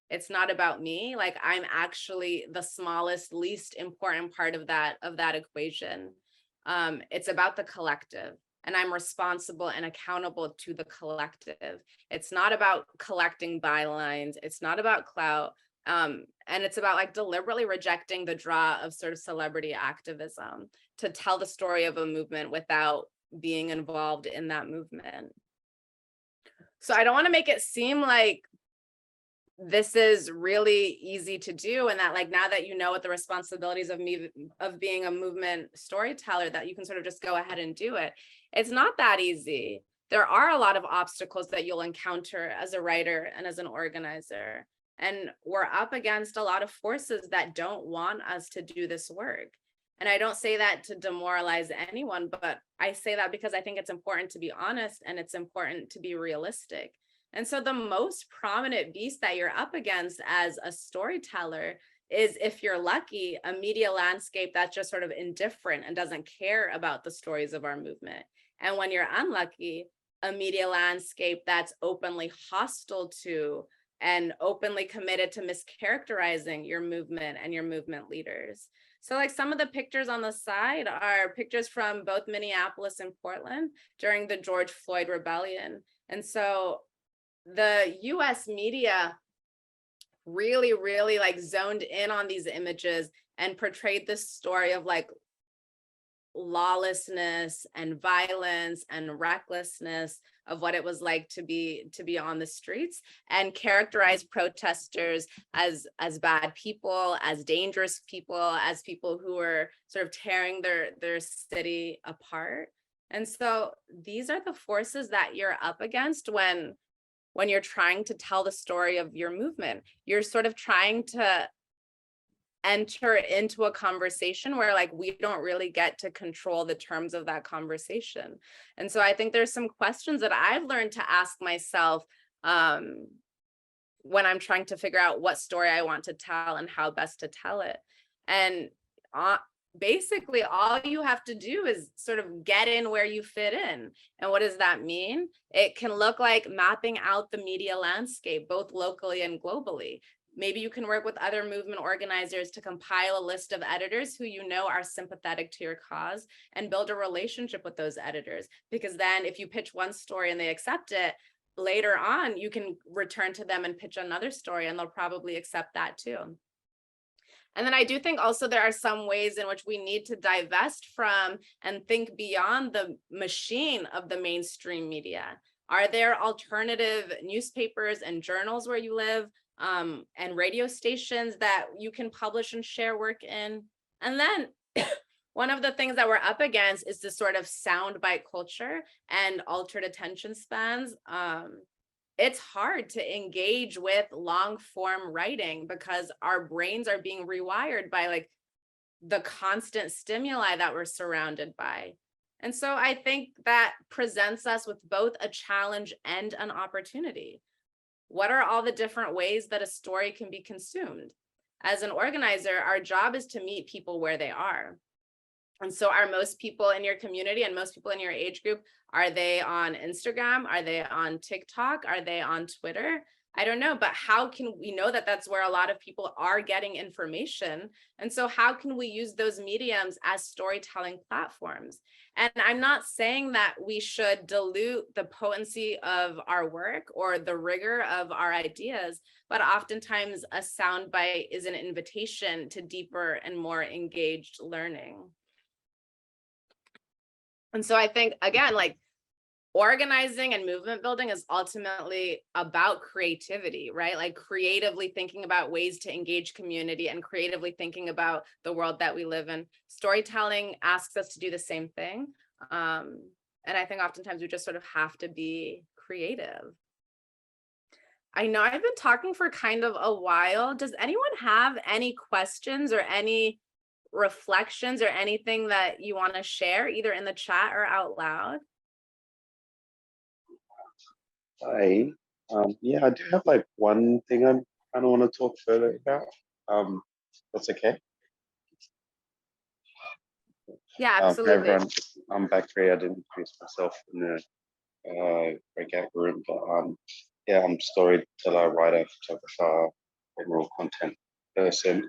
it's not about me. Like I'm actually the smallest, least important part of that equation. It's about the collective, and I'm responsible and accountable to the collective. It's not about collecting bylines. It's not about clout. And it's about like deliberately rejecting the draw of sort of celebrity activism to tell the story of a movement without being involved in that movement. So I don't want to make it seem like this is really easy to do and that like now that you know what the responsibilities of being a movement storyteller, that you can sort of just go ahead and do it. It's not that easy. There are a lot of obstacles that you'll encounter as a writer and as an organizer. And we're up against a lot of forces that don't want us to do this work. And I don't say that to demoralize anyone, but I say that because I think it's important to be honest and it's important to be realistic. And so the most prominent beast that you're up against as a storyteller is, if you're lucky, a media landscape that's just sort of indifferent and doesn't care about the stories of our movement. And when you're unlucky, a media landscape that's openly hostile to and openly committed to mischaracterizing your movement and your movement leaders. So like some of the pictures on the side are pictures from both Minneapolis and Portland during the George Floyd rebellion. And so the US media really, really like zoned in on these images and portrayed this story of like lawlessness and violence and recklessness of what it was like to be on the streets, and characterized protesters as bad people, as dangerous people, as people who were sort of tearing their city apart. And so these are the forces that you're up against when you're trying to tell the story of your movement. You're sort of trying to enter into a conversation where like we don't really get to control the terms of that conversation. And so I think there's some questions that I've learned to ask myself when I'm trying to figure out what story I want to tell and how best to tell it. And basically all you have to do is sort of get in where you fit in. And what does that mean? It can look like mapping out the media landscape, both locally and globally. Maybe you can work with other movement organizers to compile a list of editors who you know are sympathetic to your cause and build a relationship with those editors. Because then if you pitch one story and they accept it, later on, you can return to them and pitch another story and they'll probably accept that too. And then I do think also there are some ways in which we need to divest from and think beyond the machine of the mainstream media. Are there alternative newspapers and journals where you live? And radio stations that you can publish and share work in? And then one of the things that we're up against is this sort of soundbite culture and altered attention spans. It's hard to engage with long form writing because our brains are being rewired by like the constant stimuli that we're surrounded by. And so I think that presents us with both a challenge and an opportunity. What are all the different ways that a story can be consumed? As an organizer, our job is to meet people where they are. And so are most people in your community and most people in your age group, are they on Instagram? Are they on TikTok? Are they on Twitter? I don't know, but how can we know that that's where a lot of people are getting information? And so how can we use those mediums as storytelling platforms? And I'm not saying that we should dilute the potency of our work or the rigor of our ideas, but oftentimes a soundbite is an invitation to deeper and more engaged learning. And so I think, again, like organizing and movement building is ultimately about creativity, right? Like creatively thinking about ways to engage community and creatively thinking about the world that we live in. Storytelling asks us to do the same thing. And I think oftentimes we just sort of have to be creative. I know I've been talking for kind of a while. Does anyone have any questions or any reflections or anything that you want to share either in the chat or out loud? Yeah, I do have like one thing I kind of want to talk further about. That's okay. Yeah, absolutely. Hey everyone, I'm Bakri. I didn't introduce myself in the breakout room, but yeah, I'm a storyteller, writer, photographer, general content person.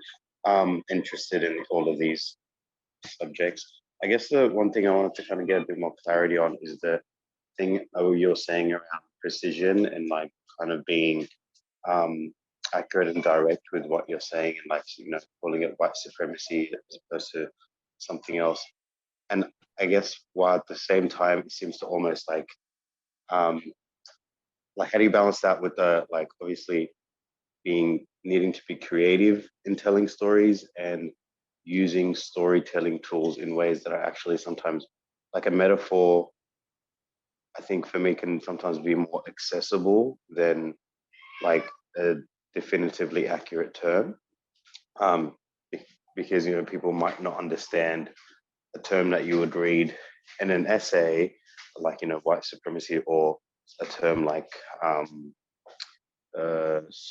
Interested in all of these subjects. I guess the one thing I wanted to kind of get a bit more clarity on is the thing you're saying around precision and like kind of being accurate and direct with what you're saying and like, you know, calling it white supremacy as opposed to something else. And I guess while at the same time it seems to almost like how do you balance that with the like obviously needing to be creative in telling stories and using storytelling tools in ways that are actually sometimes like a metaphor, I think for me can sometimes be more accessible than like a definitively accurate term. Because, you know, people might not understand a term that you would read in an essay, like, you know, white supremacy, or a term like,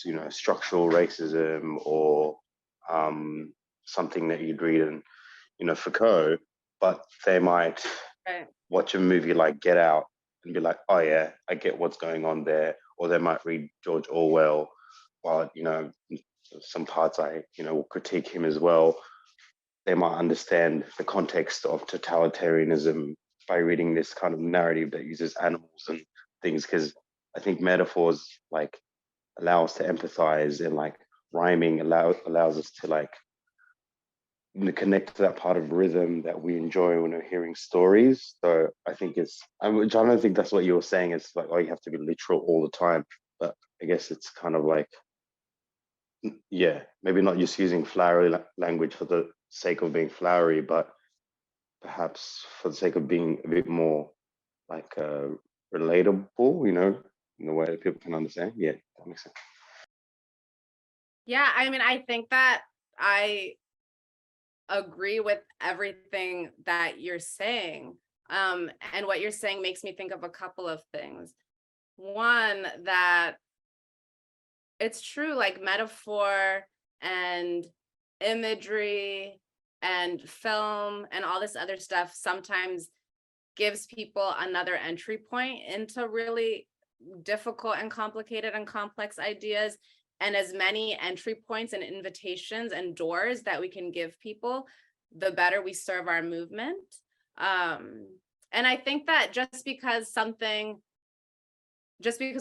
you know, structural racism, or something that you'd read in, you know, Foucault, but they might watch a movie like Get Out and be like, oh yeah, I get what's going on there. Or they might read George Orwell while, you know, some parts I, you know, will critique him as well, they might understand the context of totalitarianism by reading this kind of narrative that uses animals and things, because I think metaphors like allow us to empathize, and like rhyming allows us to like connect to that part of rhythm that we enjoy when we're hearing stories. So I think I don't think that's what you were saying. It's like, oh, you have to be literal all the time. But I guess it's kind of like, yeah, maybe not just using flowery language for the sake of being flowery, but perhaps for the sake of being a bit more like relatable, you know, in a way that people can understand. Yeah, that makes sense. Yeah, I mean, I think that I agree with everything that you're saying. And what you're saying makes me think of a couple of things. One, that it's true, like metaphor and imagery and film and all this other stuff sometimes gives people another entry point into really difficult and complicated and complex ideas. And as many entry points and invitations and doors that we can give people, the better we serve our movement. And I think that just because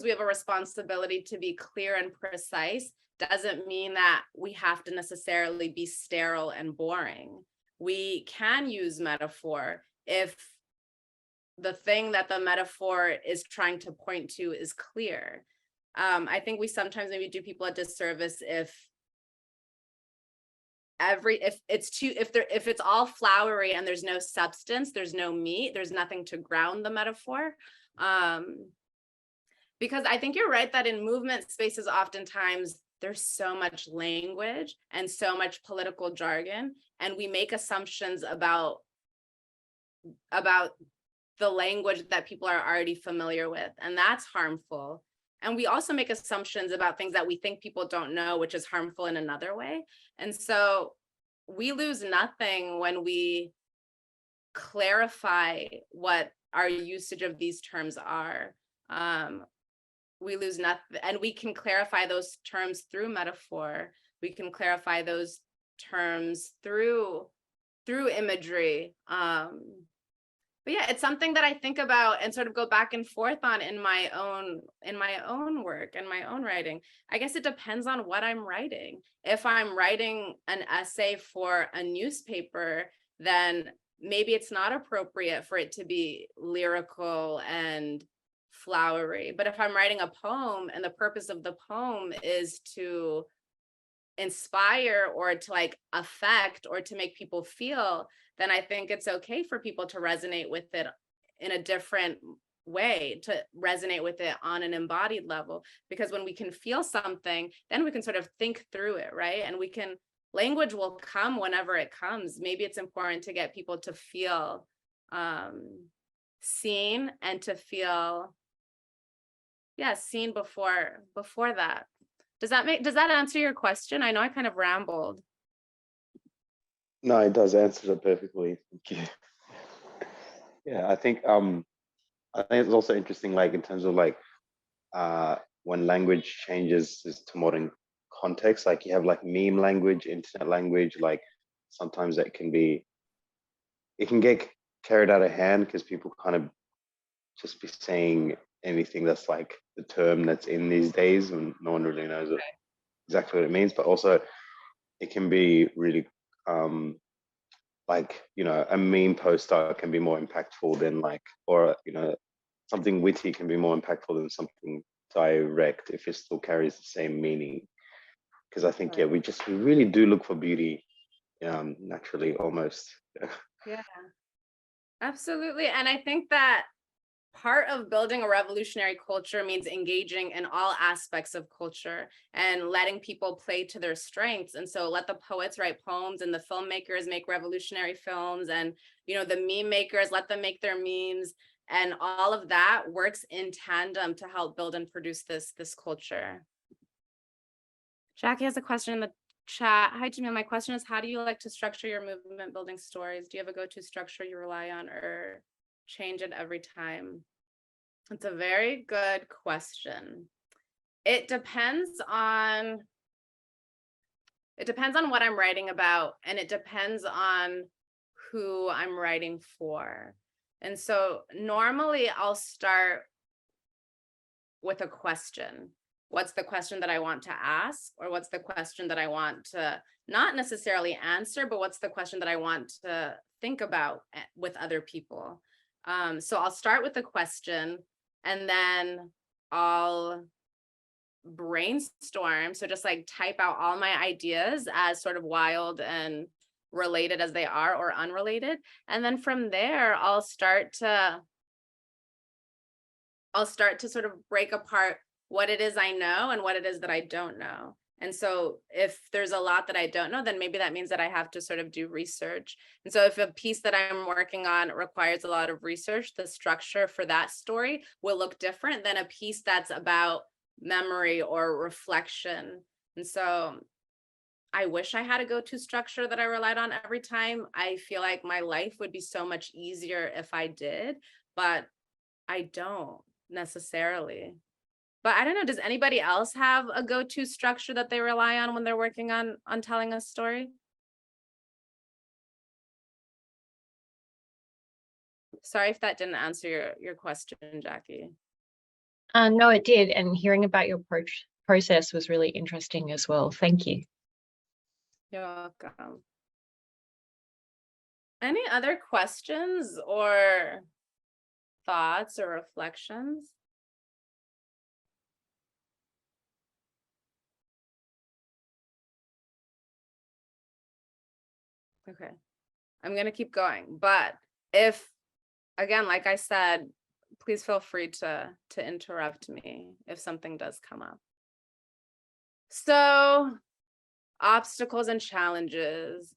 we have a responsibility to be clear and precise doesn't mean that we have to necessarily be sterile and boring. We can use metaphor if the thing that the metaphor is trying to point to is clear. I think we sometimes maybe do people a disservice if it's all flowery and there's no substance, there's no meat, there's nothing to ground the metaphor. Because I think you're right that in movement spaces, oftentimes there's so much language and so much political jargon, and we make assumptions about the language that people are already familiar with, and that's harmful. And we also make assumptions about things that we think people don't know, which is harmful in another way. And so we lose nothing when we clarify what our usage of these terms are. We lose nothing, and we can clarify those terms through metaphor. We can clarify those terms through imagery. But yeah, it's something that I think about and sort of go back and forth on in my own work and my own writing. I guess it depends on what I'm writing. If I'm writing an essay for a newspaper, then maybe it's not appropriate for it to be lyrical and flowery. But if I'm writing a poem and the purpose of the poem is to inspire or to like affect or to make people feel, then I think it's okay for people to resonate with it in a different way, to resonate with it on an embodied level. Because when we can feel something, then we can sort of think through it, right? And language will come whenever it comes. Maybe it's important to get people to feel seen and to feel, seen before that. Does that answer your question? I know I kind of rambled. No, it does answer it perfectly. Thank you. Yeah, I think it's also interesting, like in terms of like when language changes to modern context, like you have like meme language, internet language, like sometimes it can get carried out of hand because people kind of just be saying anything that's like the term that's in these days, and no one really knows exactly what it means. But also it can be really like, you know, a meme poster can be more impactful than like, or, you know, something witty can be more impactful than something direct if it still carries the same meaning. Because I think, we really do look for beauty naturally, almost. Yeah, absolutely. And I think that part of building a revolutionary culture means engaging in all aspects of culture and letting people play to their strengths. And so let the poets write poems and the filmmakers make revolutionary films, and, you know, the meme makers, let them make their memes, and all of that works in tandem to help build and produce this culture. Jackie has a question in the chat. Hi, Jamila. My question is, how do you like to structure your movement building stories? Do you have a go-to structure you rely on, or change it every time? It's a very good question. It depends on what I'm writing about, and it depends on who I'm writing for. And so normally I'll start with a question. What's the question that I want to ask? Or what's the question that I want to not necessarily answer, but what's the question that I want to think about with other people? So I'll start with the question, and then I'll brainstorm. So just like type out all my ideas as sort of wild and related as they are, or unrelated. And then from there, I'll start to sort of break apart what it is I know and what it is that I don't know. And so if there's a lot that I don't know, then maybe that means that I have to sort of do research. And so if a piece that I'm working on requires a lot of research, the structure for that story will look different than a piece that's about memory or reflection. And so I wish I had a go-to structure that I relied on every time. I feel like my life would be so much easier if I did, but I don't necessarily. But I don't know, does anybody else have a go-to structure that they rely on when they're working on telling a story? Sorry if that didn't answer your question, Jackie. No, it did. And hearing about your process was really interesting as well. Thank you. You're welcome. Any other questions or thoughts or reflections? Okay, I'm gonna keep going, but if, again, like I said, please feel free to interrupt me if something does come up. So, obstacles and challenges.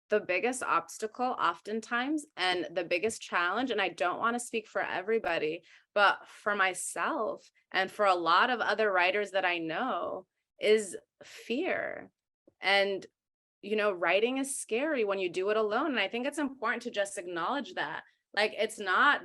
The biggest obstacle oftentimes, and the biggest challenge, and I don't want to speak for everybody, but for myself and for a lot of other writers that I know, is fear. And you know, writing is scary when you do it alone. And I think it's important to just acknowledge that. Like, it's not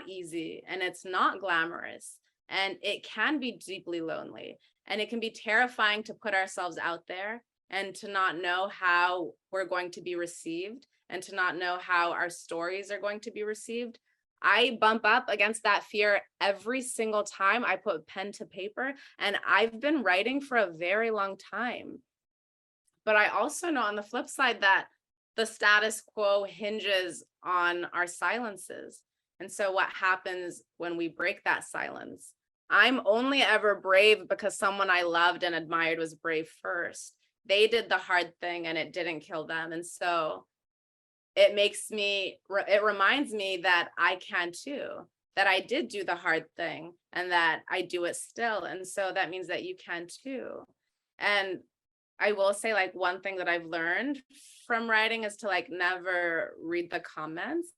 easy, and it's not glamorous, and it can be deeply lonely, and it can be terrifying to put ourselves out there and to not know how we're going to be received, and to not know how our stories are going to be received. I bump up against that fear every single time I put pen to paper, and I've been writing for a very long time. But I also know on the flip side that the status quo hinges on our silences. And so what happens when we break that silence? I'm only ever brave because someone I loved and admired was brave first. They did the hard thing and it didn't kill them. And so it reminds me that I can too, that I did do the hard thing and that I do it still. And so that means that you can too. And I will say, like, one thing that I've learned from writing is to like never read the comments,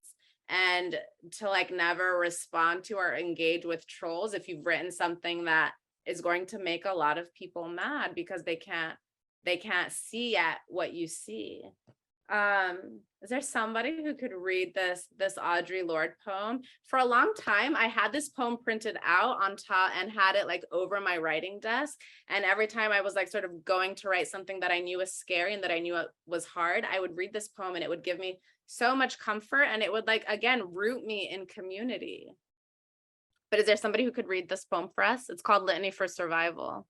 and to like never respond to or engage with trolls if you've written something that is going to make a lot of people mad because they can't see yet what you see. Is there somebody who could read this Audre Lorde poem? For a long time, I had this poem printed out on top and had it like over my writing desk. And every time I was like sort of going to write something that I knew was scary and that I knew it was hard, I would read this poem and it would give me so much comfort, and it would like, again, root me in community. But is there somebody who could read this poem for us? It's called Litany for Survival.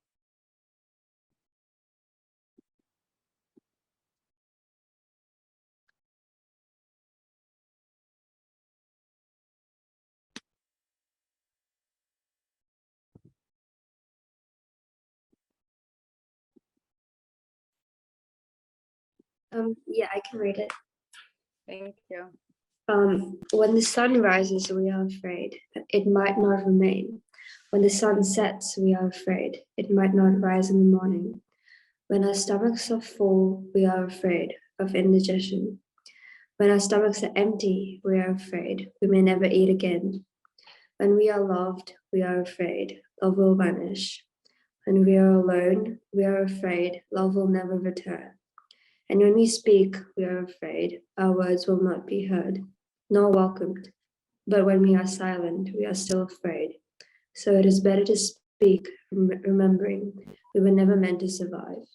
Yeah, I can read it. Thank you. When the sun rises, we are afraid that it might not remain. When the sun sets, we are afraid it might not rise in the morning. When our stomachs are full, we are afraid of indigestion. When our stomachs are empty, we are afraid we may never eat again. When we are loved, we are afraid love will vanish. When we are alone, we are afraid love will never return. And when we speak, we are afraid our words will not be heard, nor welcomed. But when we are silent, we are still afraid. So it is better to speak speak, remembering we were never meant to survive.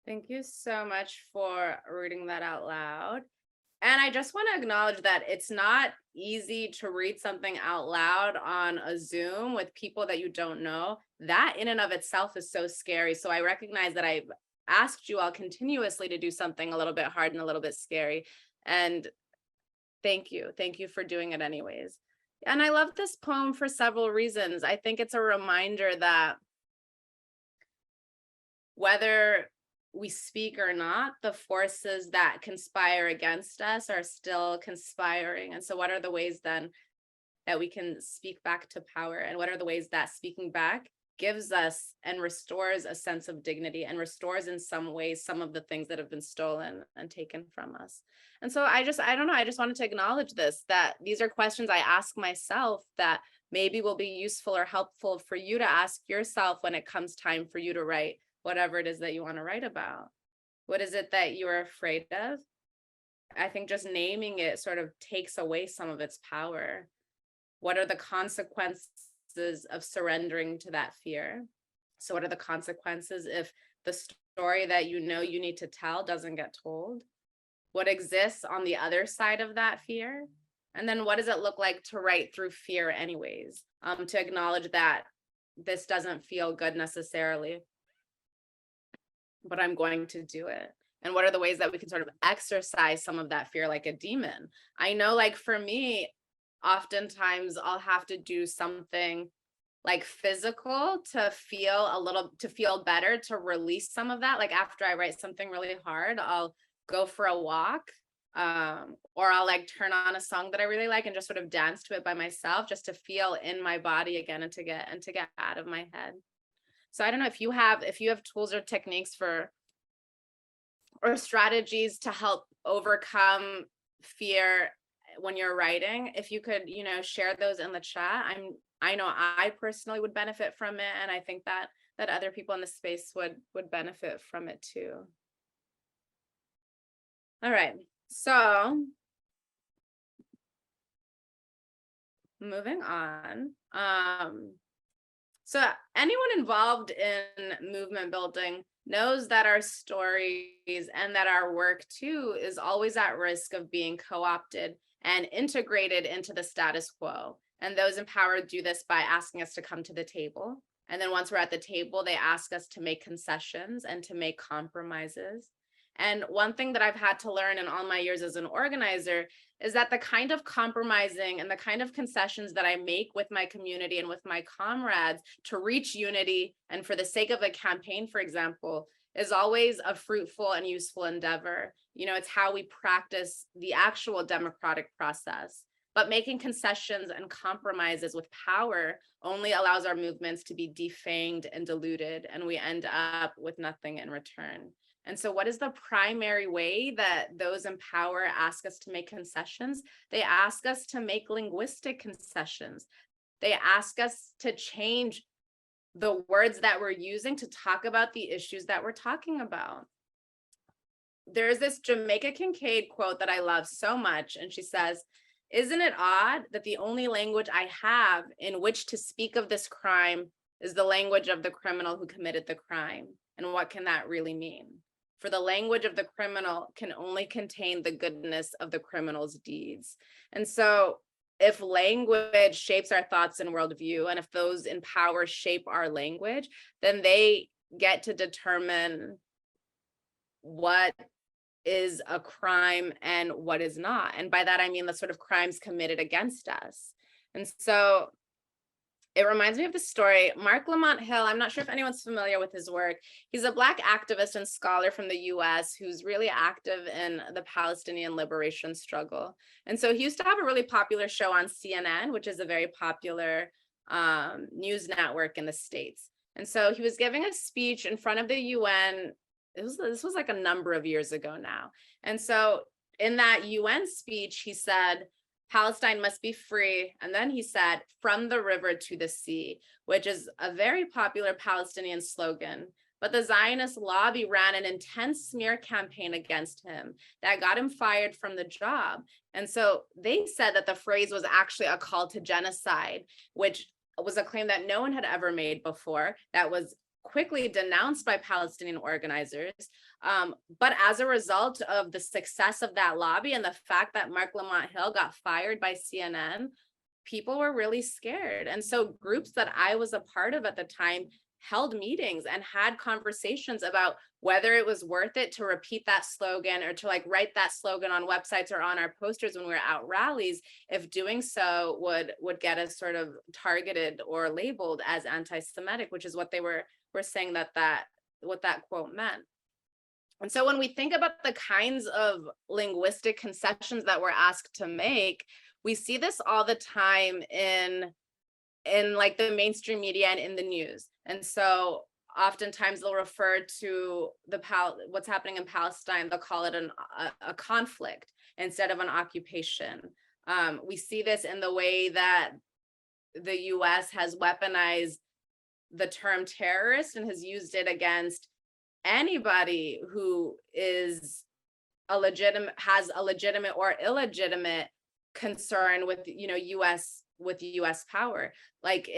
Thank you so much for reading that out loud. And I just want to acknowledge that it's not easy to read something out loud on a Zoom with people that you don't know. That in and of itself is so scary. So I recognize that I've asked you all continuously to do something a little bit hard and a little bit scary. And thank you. Thank you for doing it anyways. And I love this poem for several reasons. I think it's a reminder that whether we speak or not, the forces that conspire against us are still conspiring. And so what are the ways then that we can speak back to power? And what are the ways that speaking back gives us and restores a sense of dignity and restores in some ways some of the things that have been stolen and taken from us? And so I don't know, I just wanted to acknowledge this, that these are questions I ask myself that maybe will be useful or helpful for you to ask yourself when it comes time for you to write whatever it is that you want to write about. What is it that you're afraid of? I think just naming it sort of takes away some of its power. What are the consequences of surrendering to that fear? So what are the consequences if the story that you know you need to tell doesn't get told? What exists on the other side of that fear? And then what does it look like to write through fear anyways? To acknowledge that this doesn't feel good necessarily, but I'm going to do it. And what are the ways that we can sort of exercise some of that fear like a demon? I know, like for me, oftentimes I'll have to do something like physical to feel better, to release some of that. Like after I write something really hard, I'll go for a walk, or I'll like turn on a song that I really like and just sort of dance to it by myself, just to feel in my body again and to get out of my head. So I don't know if you have tools or techniques or strategies to help overcome fear when you're writing. If you could, share those in the chat. I know I personally would benefit from it, and I think that other people in the space would benefit from it too. All right, so moving on. So anyone involved in movement building knows that our stories and that our work too is always at risk of being co-opted and integrated into the status quo. And those empowered do this by asking us to come to the table. And then once we're at the table, they ask us to make concessions and to make compromises. And one thing that I've had to learn in all my years as an organizer is that the kind of compromising and the kind of concessions that I make with my community and with my comrades to reach unity and for the sake of a campaign, for example, is always a fruitful and useful endeavor. It's how we practice the actual democratic process. But making concessions and compromises with power only allows our movements to be defanged and diluted, and we end up with nothing in return. And so what is the primary way that those in power ask us to make concessions? They ask us to make linguistic concessions. They ask us to change the words that we're using to talk about the issues that we're talking about. There's this Jamaica Kincaid quote that I love so much, and she says, "Isn't it odd that the only language I have in which to speak of this crime is the language of the criminal who committed the crime? And what can that really mean? For the language of the criminal can only contain the goodness of the criminal's deeds." And so if language shapes our thoughts and worldview, and if those in power shape our language, then they get to determine what is a crime and what is not. And by that, I mean the sort of crimes committed against us. And so it reminds me of the story. Mark Lamont Hill, I'm not sure if anyone's familiar with his work. He's a Black activist and scholar from the US who's really active in the Palestinian liberation struggle. And so he used to have a really popular show on CNN, which is a very popular news network in the States. And so he was giving a speech in front of the UN. This was like a number of years ago now. And so in that UN speech, he said, Palestine must be free. And then he said, from the river to the sea, which is a very popular Palestinian slogan But the Zionist lobby ran an intense smear campaign against him that got him fired from the job. And so they said that the phrase was actually a call to genocide, which was a claim that no one had ever made before, that was quickly denounced by Palestinian organizers. But as a result of the success of that lobby and the fact that Mark Lamont Hill got fired by CNN, people were really scared. And so groups that I was a part of at the time held meetings and had conversations about whether it was worth it to repeat that slogan or to like write that slogan on websites or on our posters when we were out rallies, if doing so would get us sort of targeted or labeled as anti-Semitic, which is what they were saying what that quote meant. And so when we think about the kinds of linguistic concessions that we're asked to make, we see this all the time in like the mainstream media and in the news. And so oftentimes they'll refer to what's happening in Palestine, they'll call it a conflict instead of an occupation. We see this in the way that the US has weaponized the term terrorist and has used it against anybody who has a legitimate or illegitimate concern with US power. Like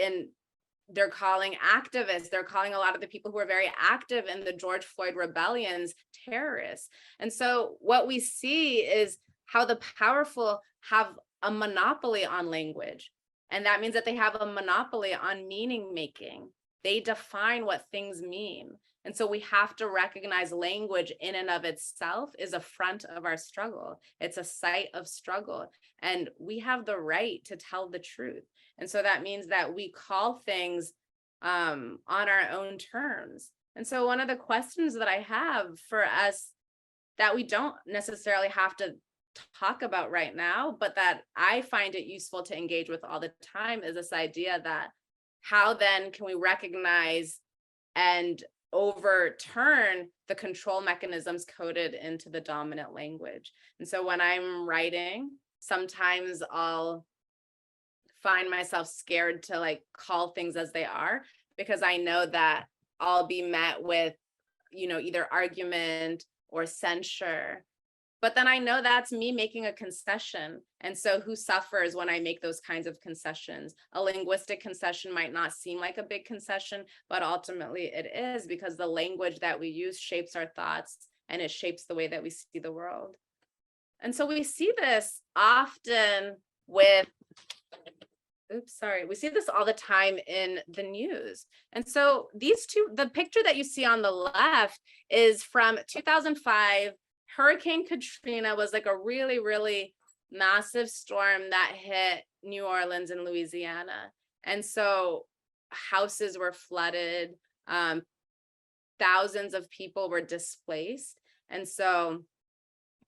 they're calling activists, they're calling a lot of the people who are very active in the George Floyd rebellions terrorists. And so what we see is how the powerful have a monopoly on language. And that means that they have a monopoly on meaning making. They define what things mean. And so we have to recognize language in and of itself is a front of our struggle. It's a site of struggle. And we have the right to tell the truth. And so that means that we call things on our own terms. And so one of the questions that I have for us that we don't necessarily have to talk about right now, but that I find it useful to engage with all the time is this idea that how then can we recognize and overturn the control mechanisms coded into the dominant language. And so when I'm writing, sometimes I'll find myself scared to like call things as they are, because I know that I'll be met with, either argument or censure. But then I know that's me making a concession. And so who suffers when I make those kinds of concessions? A linguistic concession might not seem like a big concession, but ultimately it is, because the language that we use shapes our thoughts and it shapes the way that we see the world. And so we see this often with, we see this all the time in the news. And so the picture that you see on the left is from 2005. Hurricane Katrina was like a really, really massive storm that hit New Orleans and Louisiana. And so houses were flooded, thousands of people were displaced. And so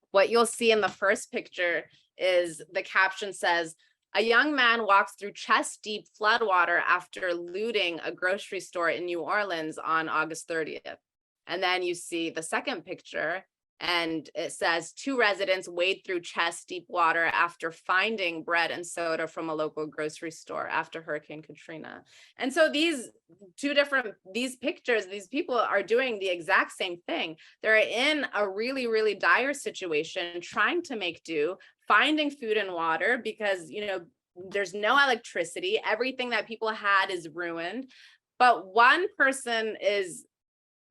what you'll see in the first picture is the caption says, "A young man walks through chest-deep floodwater after looting a grocery store in New Orleans on August 30th. And then you see the second picture, and it says, "Two residents wade through chest-deep water after finding bread and soda from a local grocery store after Hurricane Katrina." And so these pictures, these people are doing the exact same thing. They're in a really, really dire situation, trying to make do, finding food and water because, there's no electricity. Everything that people had is ruined. But one person is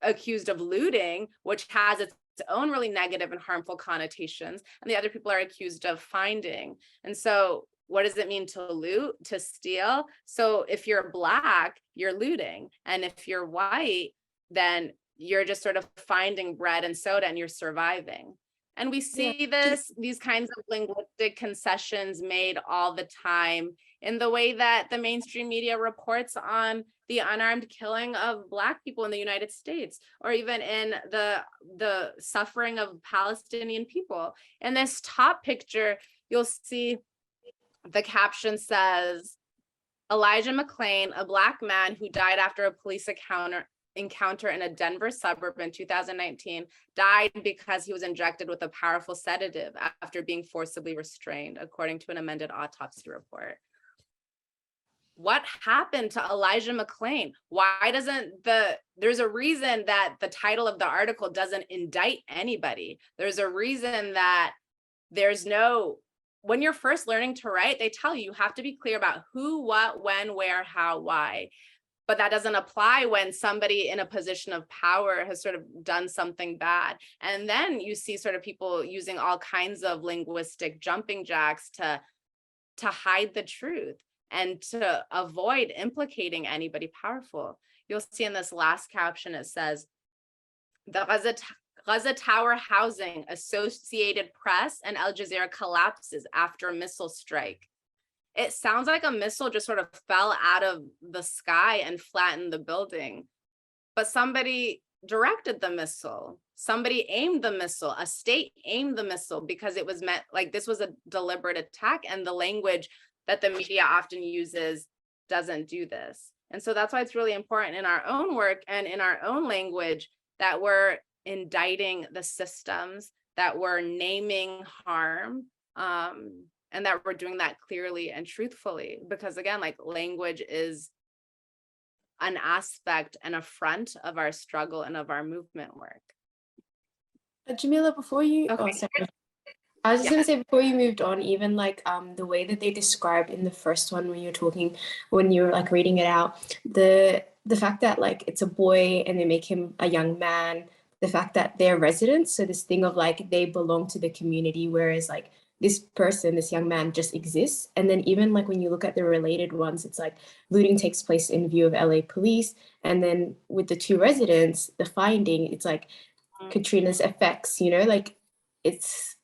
accused of looting, which has its own really negative and harmful connotations, and the other people are accused of finding. And so what does it mean to loot, to steal? So if you're Black, you're looting, and if you're white, then you're just sort of finding bread and soda and you're surviving. And we see these kinds of linguistic concessions made all the time in the way that the mainstream media reports on the unarmed killing of Black people in the United States, or even in the suffering of Palestinian people. In this top picture, you'll see the caption says, "Elijah McClain, a Black man who died after a police encounter in a Denver suburb in 2019, died because he was injected with a powerful sedative after being forcibly restrained," according to an amended autopsy report. what happened to Elijah McClain? Why doesn't there's a reason that the title of the article doesn't indict anybody. There's a reason that there's no, when you're first learning to write, they tell you have to be clear about who, what, when, where, how, why. But that doesn't apply when somebody in a position of power has sort of done something bad. And then you see sort of people using all kinds of linguistic jumping jacks to hide the truth and to avoid implicating anybody powerful. You'll see in this last caption, it says, the Gaza Tower housing, Associated Press, and Al Jazeera collapses after a missile strike. It sounds like a missile just sort of fell out of the sky and flattened the building, but somebody directed the missile. Somebody aimed the missile. A state aimed the missile because it was meant, like, this was a deliberate attack, and the language that the media often uses doesn't do this. And so that's why it's really important in our own work and in our own language that we're indicting the systems, that we're naming harm, and that we're doing that clearly and truthfully. Because again, like, language is an aspect and a front of our struggle and of our movement work. Jamila, before you, Okay. oh, sorry. I was just gonna say, before you moved on, even like the way that they described in the first one when you were like reading it out, the fact that like it's a boy and they make him a young man, the fact that they're residents, so this thing of like they belong to the community, whereas like this person, this young man, just exists. And then even like when you look at the related ones, it's like looting takes place in view of LA police, and then with the two residents, the finding, it's like Katrina's effects, you know, like it's,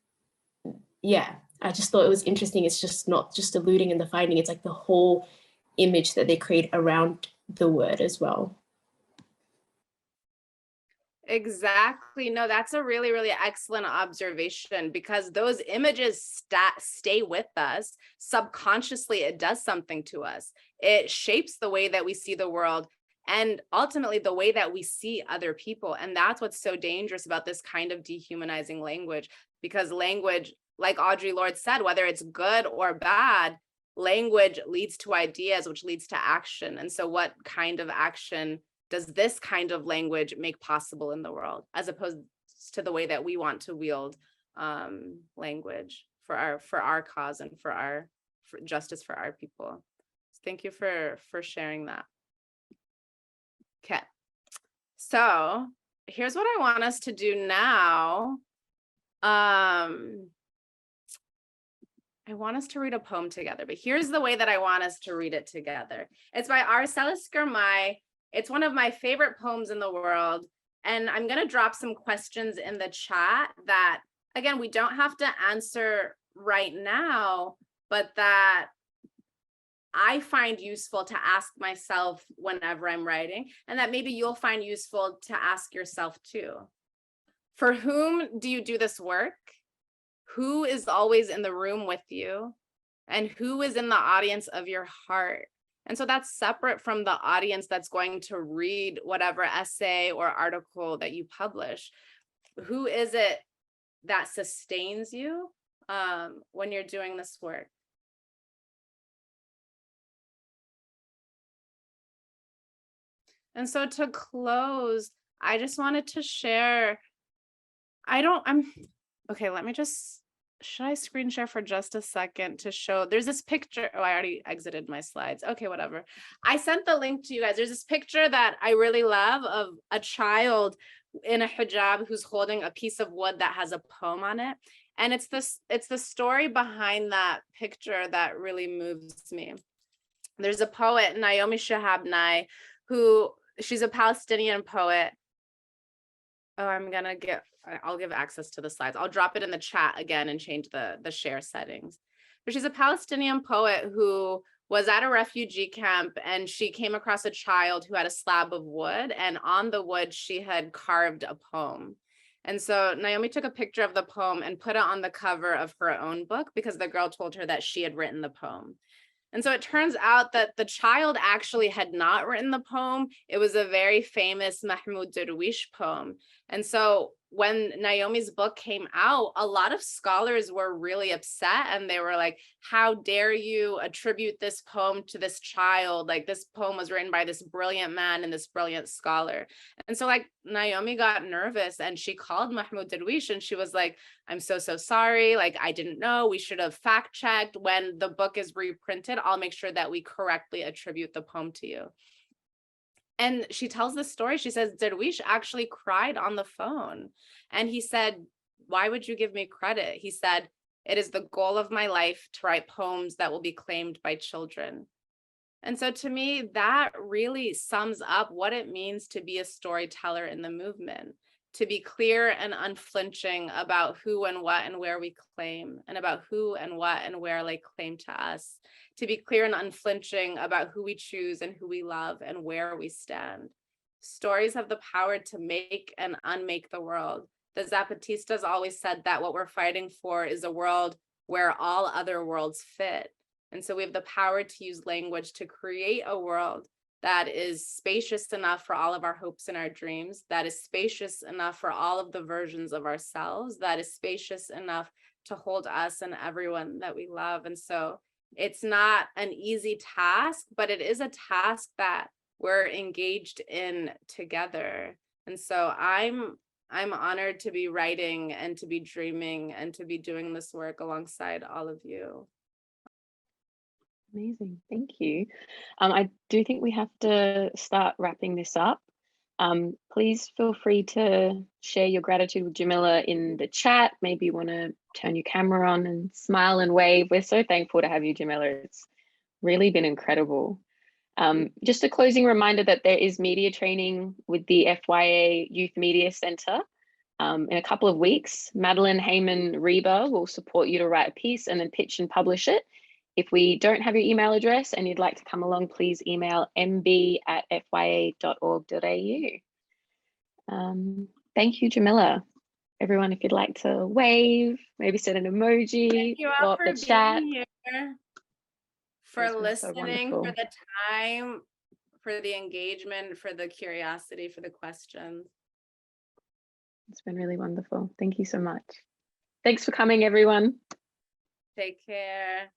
yeah, I just thought it was interesting. It's just not just the looting and the finding, it's like the whole image that they create around the word as well. Exactly. No, that's a really, really excellent observation, because those images stay with us. Subconsciously, it does something to us. It shapes the way that we see the world and ultimately the way that we see other people. And that's what's so dangerous about this kind of dehumanizing language, because language, like Audre Lorde said, whether it's good or bad, language leads to ideas, which leads to action. And so what kind of action does this kind of language make possible in the world, as opposed to the way that we want to wield language for our cause and for justice for our people? So thank you for sharing that. Okay, so here's what I want us to do now. I want us to read a poem together, but here's the way that I want us to read it together. It's by Arcelis Girmay. It's one of my favorite poems in the world. And I'm going to drop some questions in the chat that, again, we don't have to answer right now, but that I find useful to ask myself whenever I'm writing, and that maybe you'll find useful to ask yourself too. For whom do you do this work? Who is always in the room with you? And who is in the audience of your heart? And so that's separate from the audience that's going to read whatever essay or article that you publish. Who is it that sustains you when you're doing this work? And so to close, I just wanted to share, okay, let me just, should I screen share for just a second to show, there's this picture, oh, I already exited my slides. Okay, whatever. I sent the link to you guys. There's this picture that I really love of a child in a hijab who's holding a piece of wood that has a poem on it. And it's the story behind that picture that really moves me. There's a poet, Naomi Shihab Nye, who, she's a Palestinian poet. Oh, I'll give access to the slides. I'll drop it in the chat again and change the share settings. But she's a Palestinian poet who was at a refugee camp, and she came across a child who had a slab of wood, and on the wood she had carved a poem. And so Naomi took a picture of the poem and put it on the cover of her own book, because the girl told her that she had written the poem. And so it turns out that the child actually had not written the poem. It was a very famous Mahmoud Darwish poem. And so when Naomi's book came out, a lot of scholars were really upset, and they were like, how dare you attribute this poem to this child? Like, this poem was written by this brilliant man and this brilliant scholar. And so like Naomi got nervous, and she called Mahmoud Darwish, and she was like, I'm so sorry. Like, I didn't know. We should have fact checked. When the book is reprinted, I'll make sure that we correctly attribute the poem to you. And she tells this story. She says, Darwish actually cried on the phone. And he said, why would you give me credit? He said, it is the goal of my life to write poems that will be claimed by children. And so to me, that really sums up what it means to be a storyteller in the movement, to be clear and unflinching about who and what and where we claim, and about who and what and where lay claim to us, to be clear and unflinching about who we choose and who we love and where we stand. Stories have the power to make and unmake the world. The Zapatistas always said that what we're fighting for is a world where all other worlds fit. And so we have the power to use language to create a world that is spacious enough for all of our hopes and our dreams, that is spacious enough for all of the versions of ourselves, that is spacious enough to hold us and everyone that we love. And so it's not an easy task, but it is a task that we're engaged in together. And so I'm honored to be writing and to be dreaming and to be doing this work alongside all of you. Amazing, thank you. I do think we have to start wrapping this up. Please feel free to share your gratitude with Jamila in the chat. Maybe you want to turn your camera on and smile and wave. We're so thankful to have you, Jamila. It's really been incredible. Just a closing reminder that there is media training with the FYA Youth Media Centre in a couple of weeks. Madeline Heyman-Reba will support you to write a piece and then pitch and publish it. If we don't have your email address and you'd like to come along, please email mb@fya.org.au. Thank you, Jamila. Everyone, if you'd like to wave, maybe send an emoji. Thank you all for the chat. being here, for listening, so for the time, for the engagement, for the curiosity, for the questions. It's been really wonderful. Thank you so much. Thanks for coming, everyone. Take care.